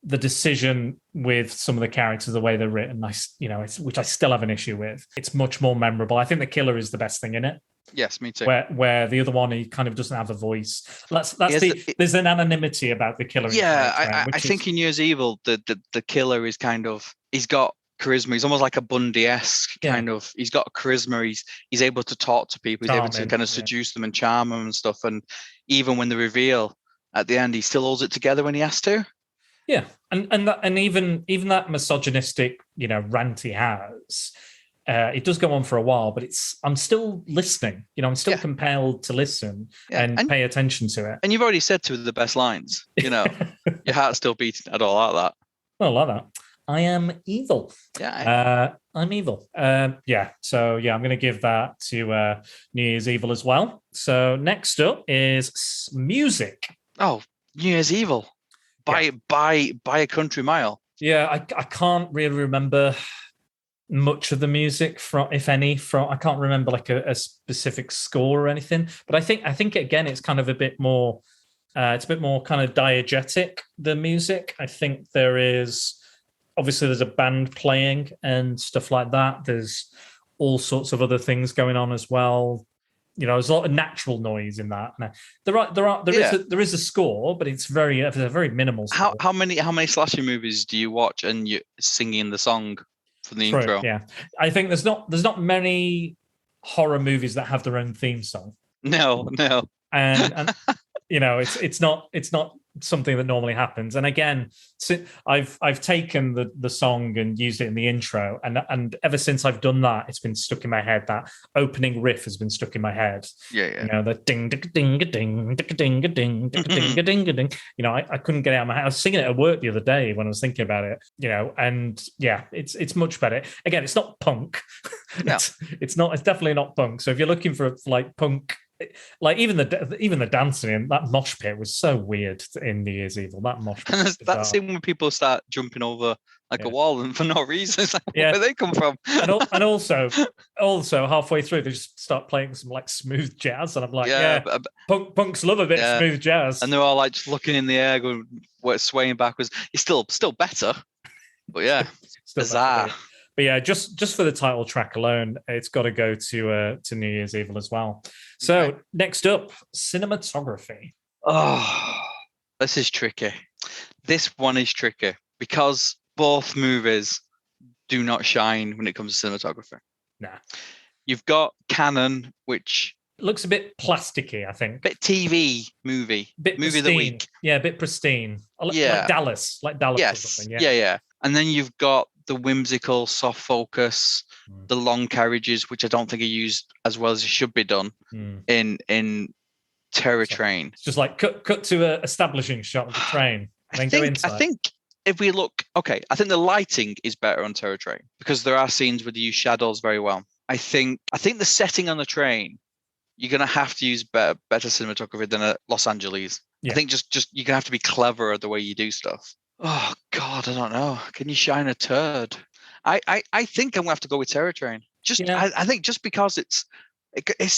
decision with some of the characters, the way they're written, which I still have an issue with, it's much more memorable. I think the killer is the best thing in it. Yes, me too. Where the other one, he kind of doesn't have a voice. There's an anonymity about the killer. Yeah, I think in New Year's Evil, the killer is kind of, he's got charisma. He's almost like a Bundy-esque kind of. He's got charisma. He's able to talk to people. He's able to kind of seduce them and charm them and stuff. And even when the reveal at the end, he still holds it together when he has to. Yeah, and even that misogynistic, rant he has, it does go on for a while, but I'm still listening. I'm still compelled to listen and pay attention to it. And you've already said two of the best lines. Your heart's still beating. I don't like that. I like that. I am evil. Yeah. I'm evil. So I'm going to give that to New Year's Evil as well. So next up is music. Oh, New Year's Evil. By a country mile. Yeah, I can't really remember much of the music from, if any, from. I can't remember like a specific score or anything. But I think again, it's kind of a bit more. It's a bit more kind of diegetic, the music. I think obviously there's a band playing and stuff like that. There's all sorts of other things going on as well. There's a lot of natural noise in that. There is a score, but it's a very minimal score. How many slasher movies do you watch and you're singing the song for the intro? Yeah, I think there's not many horror movies that have their own theme song. No. And it's not something that normally happens. And again, I've taken the song and used it in the intro, and ever since I've done that, it's been stuck in my head. That opening riff has been stuck in my head. Yeah. The ding ding ding ding ding ding ding ding ding. I couldn't get it out of my head. I was singing it at work the other day when I was thinking about it. And yeah, it's much better. Again, it's not punk. No. It's definitely not punk. So if you're looking for like punk like even the dancing in that mosh pit was so weird in New Year's Evil. That mosh pit. And was there's that bizarre. scene when people start jumping over like Yeah. a wall and for no reason. It's like, Yeah. where they come from? And also halfway through they just start playing some like smooth jazz, and I'm like, yeah, punks love a bit of smooth jazz. And they're all like just looking in the air, going, swaying backwards. It's still better, but yeah, still bizarre. Better, but yeah, just for the title track alone, it's got to go to New Year's Evil as well. So next up, cinematography. Oh, this is tricky. This one is tricky because both movies do not shine when it comes to cinematography. Nah. You've got Canon, which it looks a bit plasticky, I think. Bit TV movie. Bit movie pristine. of the week. Yeah, a bit pristine. Like Dallas. Like Dallas yes. or something. Yeah. And then you've got the whimsical soft focus, the long carriages, which I don't think are used as well as it should be done in Terror Train. It's just like cut to an establishing shot of the train. And then go inside. I think if we look, I think the lighting is better on Terror Train because there are scenes where they use shadows very well. I think the setting on the train, you're gonna have to use better cinematography than at Los Angeles. Yeah. I think just you're gonna have to be cleverer the way you do stuff. Oh God, I don't know. Can you shine a turd? I think I'm gonna have to go with Terror Train. I think just because it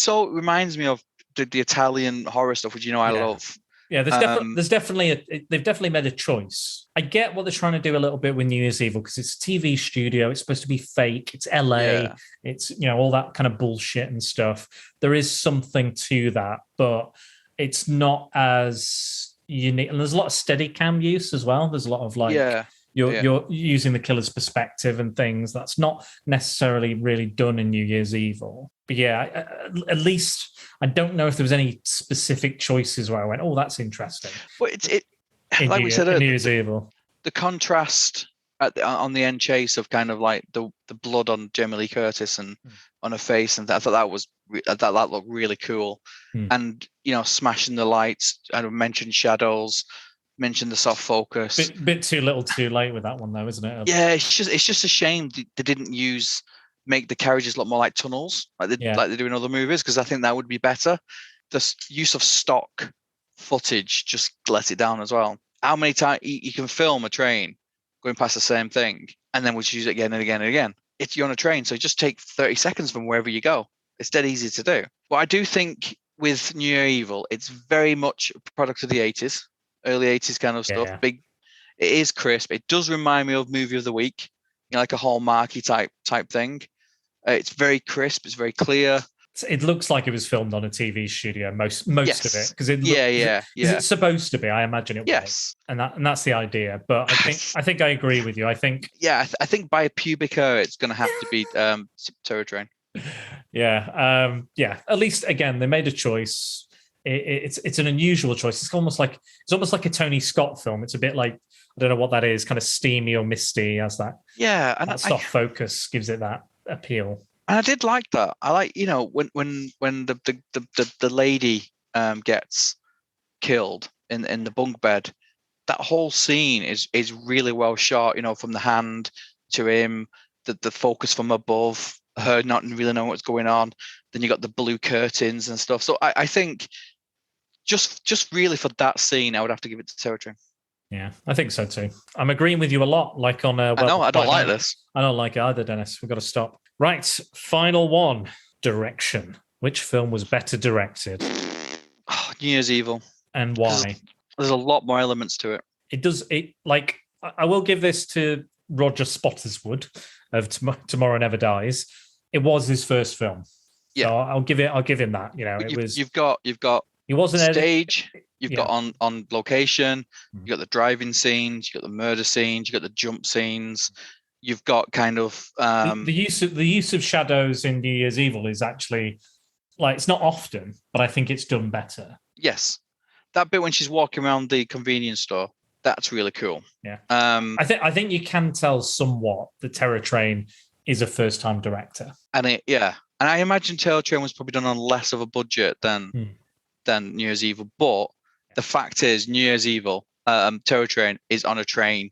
reminds me of the Italian horror stuff, which I love. Yeah, they've definitely made a choice. I get what they're trying to do a little bit with New Year's Evil because it's a TV studio. It's supposed to be fake. It's LA. It's all that kind of bullshit and stuff. There is something to that, but it's not as unique. And there's a lot of steady cam use as well. There's a lot of you're using the killer's perspective and things. That's not necessarily really done in New Year's Evil. But yeah, at least I don't know if there was any specific choices where I went, oh, that's interesting. Well, like we said, New Year's Evil. The contrast on the end chase of kind of like the blood on Jamie Lee Curtis and on her face, and I thought that looked really cool. And smashing the lights. I mentioned shadows. Mentioned the soft focus. Bit too little, too late with that one, though, isn't it? Yeah, it's just a shame they didn't make the carriages look more like tunnels, like they do in other movies, because I think that would be better. The use of stock footage just lets it down as well. How many times you can film a train going past the same thing, and then we'll use it again and again and again. If you're on a train, so just take 30 seconds from wherever you go. It's dead easy to do. But I do think with New Year Evil, it's very much a product of the 80s. Early 80s kind of stuff. It is crisp. It does remind me of Movie of the Week, like a Hallmarky type thing. It's very crisp. It's very clear. It looks like it was filmed on a TV studio. Most of it, because it's supposed to be. I imagine it was, and that's the idea. But I think I agree with you. I think I think by a pubic hair, it's going to have to be Terror Train. Yeah. At least again, they made a choice. It's an unusual choice. It's almost like a Tony Scott film. It's a bit like, I don't know what that is, kind of steamy or misty, as that. Yeah, and that soft focus gives it that appeal. And I did like that. I like when the lady gets killed in the bunk bed. That whole scene is really well shot. From the hand to him, the focus from above, her not really knowing what's going on. Then you got the blue curtains and stuff. So I think just really for that scene, I would have to give it to Terror Train. Yeah, I think so too. I'm agreeing with you a lot. Like on I know I don't like this. I don't like it either, Dennis. We've got to stop. Right, final one. Direction. Which film was better directed? Oh, New Year's Evil. And why? There's a lot more elements to it. I will give this to Roger Spottiswoode of Tomorrow Never Dies. It was his first film. Yeah, so I'll give him that. You've got he wasn't stage. You've got on location. You've got the driving scenes. You've got the murder scenes. You've got the jump scenes. You've got kind of the use of shadows in New Year's Evil is actually it's not often, but I think it's done better. Yes, that bit when she's walking around the convenience store, that's really cool. Yeah, I think you can tell somewhat the Terror Train is a first-time director, and I imagine Terror Train was probably done on less of a budget than New Year's Evil. But the fact is, New Year's Evil, Terror Train is on a train,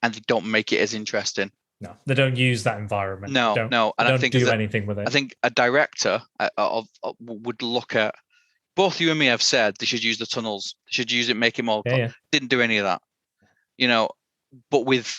and they don't make it as interesting. No, they don't use that environment. No, and I think do anything with it. I think a director would look at, both you and me have said they should use the tunnels. They should use it, make it more. Yeah. Didn't do any of that. But with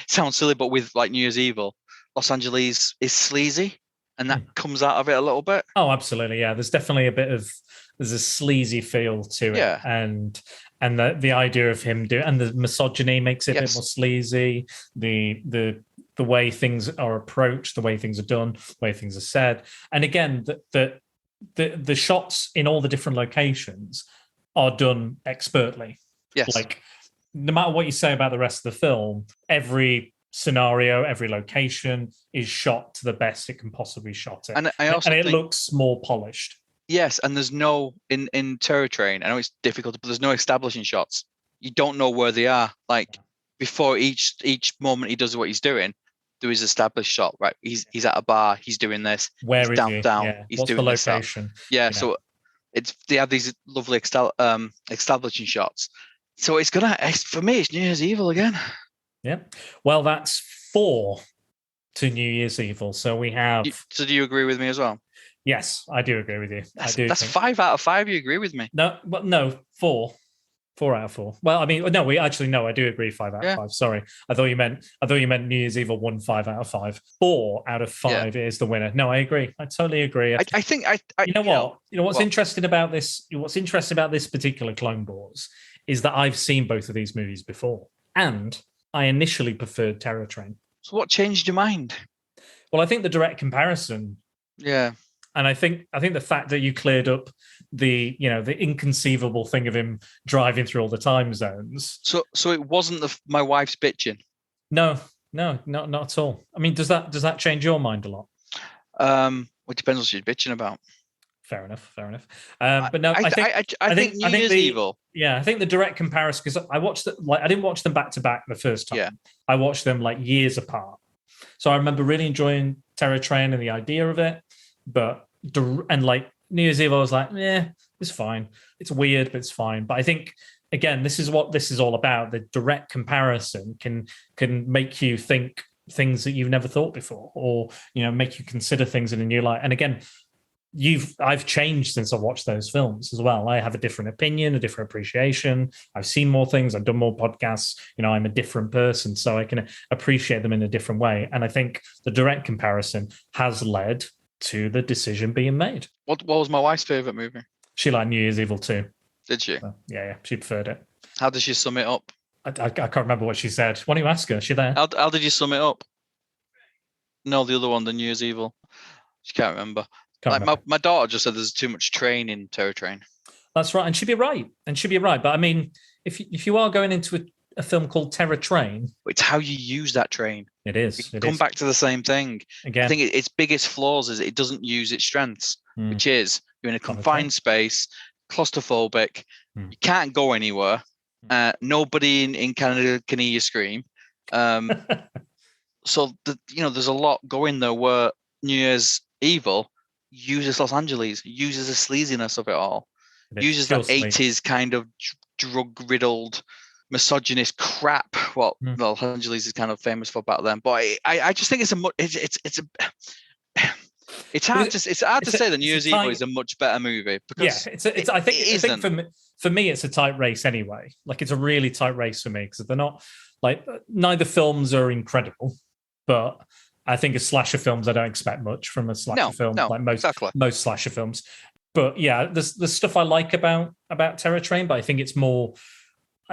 sounds silly, but with like New Year's Evil, Los Angeles is sleazy, and that comes out of it a little bit. Oh, absolutely, yeah. There's definitely there's a sleazy feel to it, Yeah. and the idea of him and the misogyny makes it a bit more sleazy. The way things are approached, the way things are done, the way things are said, and again, the shots in all the different locations are done expertly. Yes, like no matter what you say about the rest of the film, every scenario, every location is shot to the best it can possibly shot it. And I also it looks more polished. Yes, and there's no in Terror Train. I know it's difficult, but there's no establishing shots. You don't know where they are. Like before each moment he does what he's doing, there is established shot. Right, he's at a bar. He's doing this. Where he's is down, he? down. Yeah. He's What's doing the this, location? Yeah, so they have these lovely establishing shots. So for me, it's New Year's Evil again. Yeah. Well, that's 4 to New Year's Evil. So we have. So do you agree with me as well? Yes, I do agree with you. That's 5 out of 5. You agree with me? No, 4. 4 out of 4. Well, I mean, no, I do agree 5 out of 5. Sorry. I thought you meant New Year's Evil won 5 out of 5. 4 out of 5 is the winner. No, I agree. I totally agree. I think you know what's interesting about this? What's interesting about this particular Clone Wars is that I've seen both of these movies before, and I initially preferred Terror Train. So what changed your mind? Well, I think the direct comparison. Yeah. And I think the fact that you cleared up the inconceivable thing of him driving through all the time zones. So it wasn't my wife's bitching. No, not at all. I mean, does that change your mind a lot? It depends what she's bitching about. Fair enough. But no, I think New Year's Evil. Yeah, I think the direct comparison, because I watched it, I didn't watch them back to back the first time. Yeah. I watched them like years apart. So I remember really enjoying Terror Train and the idea of it, and like New Year's Eve, I was like, it's fine. It's weird, but it's fine. But I think again, this is what this is all about. The direct comparison can make you think things that you've never thought before, or make you consider things in a new light. And again, I've changed since I watched those films as well. I have a different opinion, a different appreciation. I've seen more things. I've done more podcasts. I'm a different person, so I can appreciate them in a different way. And I think the direct comparison has led to the decision being made. What was my wife's favorite movie? She liked New Year's Evil too. Did she? So, yeah, she preferred it. How did she sum it up? I can't remember what she said. Why don't you ask her? Is she there? How did you sum it up? No, the other one, the New Year's Evil. She can't remember. My daughter just said there's too much train in Terror Train. That's right, and she'd be right. But I mean, if you are going into a film called Terror Train, it's how you use that train. It is. Come back to the same thing again. I think its biggest flaws is it doesn't use its strengths, which is you're in a confined space, claustrophobic. You can't go anywhere. Nobody in Canada can hear you scream. So there's a lot going there where New Year's Evil uses Los Angeles, uses the sleaziness of it all, uses that 80s kind of drug-riddled, misogynist crap. What Los Angeles is kind of famous for back then. But I just think it's hard to say that New Year's Evil is a much better movie because I think for me it's a tight race anyway. Like it's a really tight race for me because they're not like neither films are incredible, but I think as slasher films, I don't expect much from a slasher film, like most slasher films. But yeah, there's stuff I like about Terror Train, but I think it's more.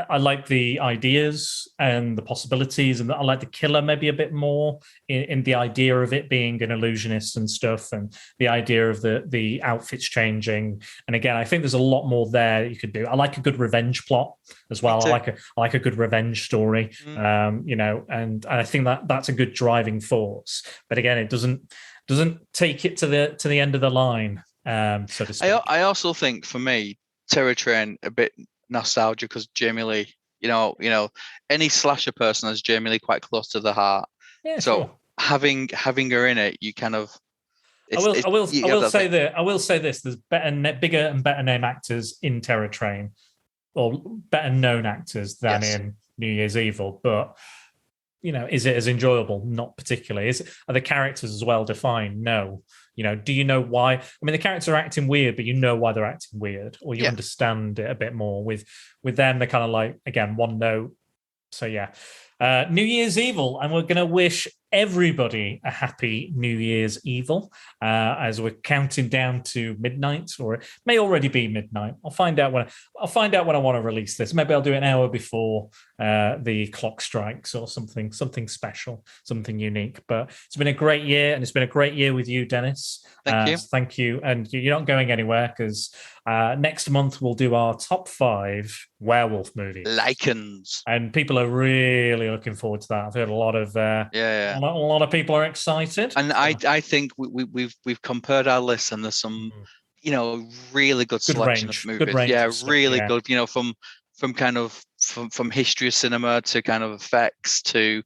I like the ideas and the possibilities, and I like the killer maybe a bit more in the idea of it being an illusionist and stuff, and the idea of the outfits changing. And again, I think there's a lot more there that you could do. I like a good revenge plot as well. I like a good revenge story, and I think that's a good driving force. But again, it doesn't take it to the end of the line, so to speak. I also think for me, Terror Train a bit nostalgia because Jamie Lee, any slasher person has Jamie Lee quite close to the heart. Yeah, so sure. having her in it, you kind of. I will say this: there's bigger and better name actors in Terror Train, or better known actors than in New Year's Evil. But is it as enjoyable? Not particularly. Are the characters as well defined? No. Do you know why? I mean, the characters are acting weird, but you know why they're acting weird, or you understand it a bit more. With them, they're kind of like, again, one note. So yeah. New Year's Evil, and we're going to wish everybody a happy New Year's Evil as we're counting down to midnight, or it may already be midnight. I'll find out when I want to release this. Maybe I'll do it an hour before the clock strikes, or something special, something unique. But it's been a great year, and it's been a great year with you, Dennis. Thank you. And you're not going anywhere, because next month we'll do our top 5 werewolf movies. Lycans. And people are really looking forward to that. I've heard a lot of a lot of people are excited. And I think we've compared our list, and there's some really good selection of movies. Good. From kind of from history of cinema to kind of effects to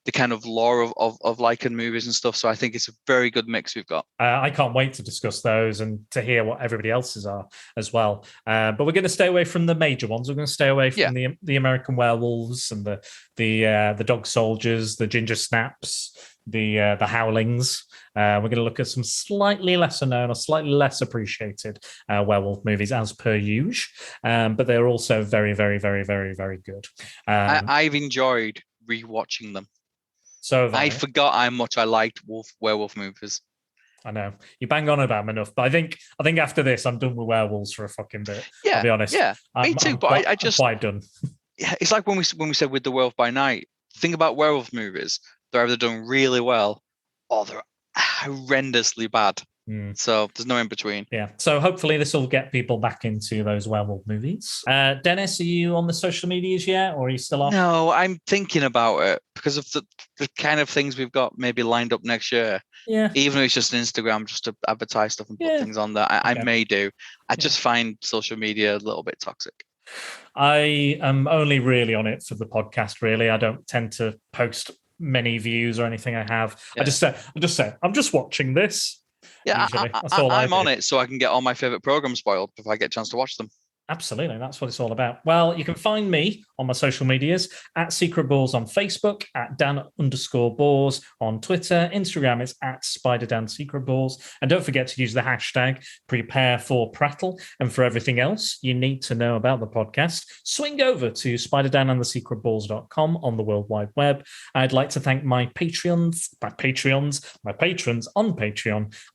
the kind of lore of Lycan movies and stuff. So I think it's a very good mix we've got. I can't wait to discuss those and to hear what everybody else's are as well. But we're going to stay away from the major ones. We're going to stay away from the American werewolves and the dog soldiers, the ginger snaps, the howlings. We're going to look at some slightly lesser known or slightly less appreciated werewolf movies, as per usual. But they're also very, very, very, very, very good. I've enjoyed rewatching them. So I forgot how much I liked werewolf movies. I know you bang on about them enough, but I think after this, I'm done with werewolves for a fucking bit. Yeah, I'll be honest. Yeah, me too. But I'm quite done. Yeah, it's like when we said with the Werewolf by Night. Think about werewolf movies; they're either done really well or they're horrendously bad. So there's no in between. Yeah. So hopefully this will get people back into those werewolf movies. Dennis, are you on the social medias yet, or are you still off? No, I'm thinking about it because of the kind of things we've got maybe lined up next year. Yeah. Even if it's just an Instagram, just to advertise stuff and put things on there, I may do. I just find social media a little bit toxic. I am only really on it for the podcast. Really, I don't tend to post many views or anything. I have. Yeah. I just say I'm just watching this. Yeah, I'm on it so I can get all my favorite programs spoiled if I get a chance to watch them. Absolutely. That's what it's all about. Well, you can find me on my social medias at Secret Balls on Facebook, at Dan_Balls on Twitter. Instagram is at SpiderDan Secret Balls. And don't forget to use the hashtag #PrepareForPrattle. And for everything else you need to know about the podcast, swing over to SpiderDanandTheSecretBalls.com on the World Wide Web. I'd like to thank my patrons on Patreon.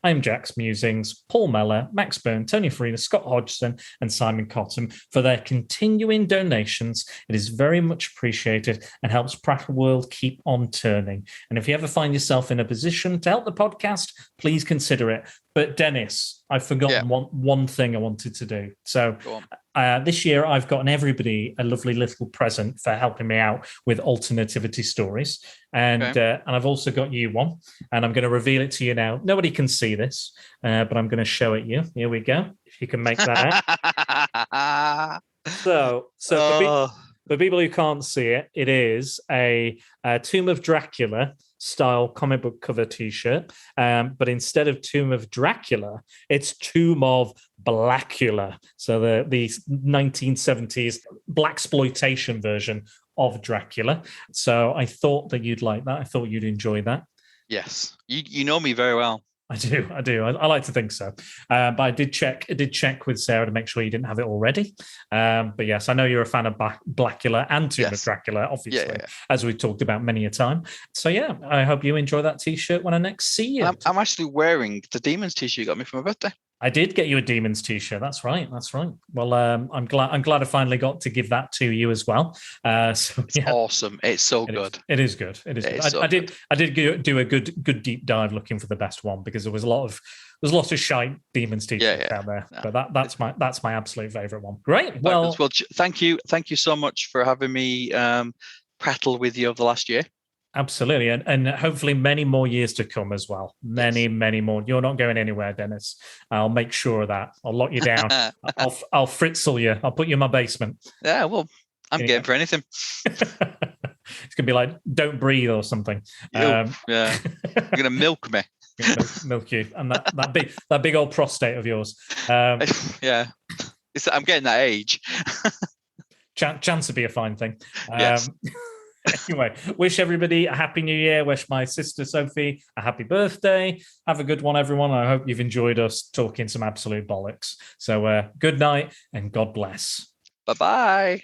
I'm Jack's Musings, Paul Meller, Max Byrne, Tony Farina, Scott Hodgson, and Simon Cotton for their continuing donations. It is very much appreciated and helps Prattle World keep on turning. And if you ever find yourself in a position to help the podcast, please consider it. But Dennis, I've forgotten one thing I wanted to do. So this year I've gotten everybody a lovely little present for helping me out with alternativity stories. And I've also got you one. And I'm going to reveal it to you now. Nobody can see this, but I'm going to show it you. Here we go. If you can make that out. So for people who can't see it, it is a Tomb of Dracula style comic book cover T-shirt, but instead of Tomb of Dracula, it's Tomb of Blackula. So the 1970s blaxploitation version of Dracula. So I thought that you'd like that. I thought you'd enjoy that. Yes, you know me very well. I do. I like to think so. But I did check with Sarah to make sure you didn't have it already. But yes, I know you're a fan of Blackula and Tomb of Dracula, obviously, as we've talked about many a time. So yeah, I hope you enjoy that T-shirt when I next see you. I'm actually wearing the Demons T-shirt you got me for my birthday. I did get you a Demons T-shirt. That's right. Well, I'm glad I finally got to give that to you as well. It's awesome. It's so good. It is good. I did do a good deep dive looking for the best one, because there was lots of shite Demons T-shirts out there. But that's my absolute favorite one. Great. Well, thank you so much for having me prattle with you over the last year. Absolutely. And hopefully many more years to come as well. Many more. You're not going anywhere, Dennis. I'll make sure of that. I'll lock you down. I'll fritzel you. I'll put you in my basement. Yeah, well, I'm game for anything. It's going to be like, don't breathe or something. Yeah. You're going to milk me. Milk you. And that big old prostate of yours. Yeah. I'm getting that age. Chance to be a fine thing. Yes. Anyway, wish everybody a happy new year. Wish my sister Sophie a happy birthday. Have a good one, everyone. I hope you've enjoyed us talking some absolute bollocks. So good night and God bless. Bye-bye.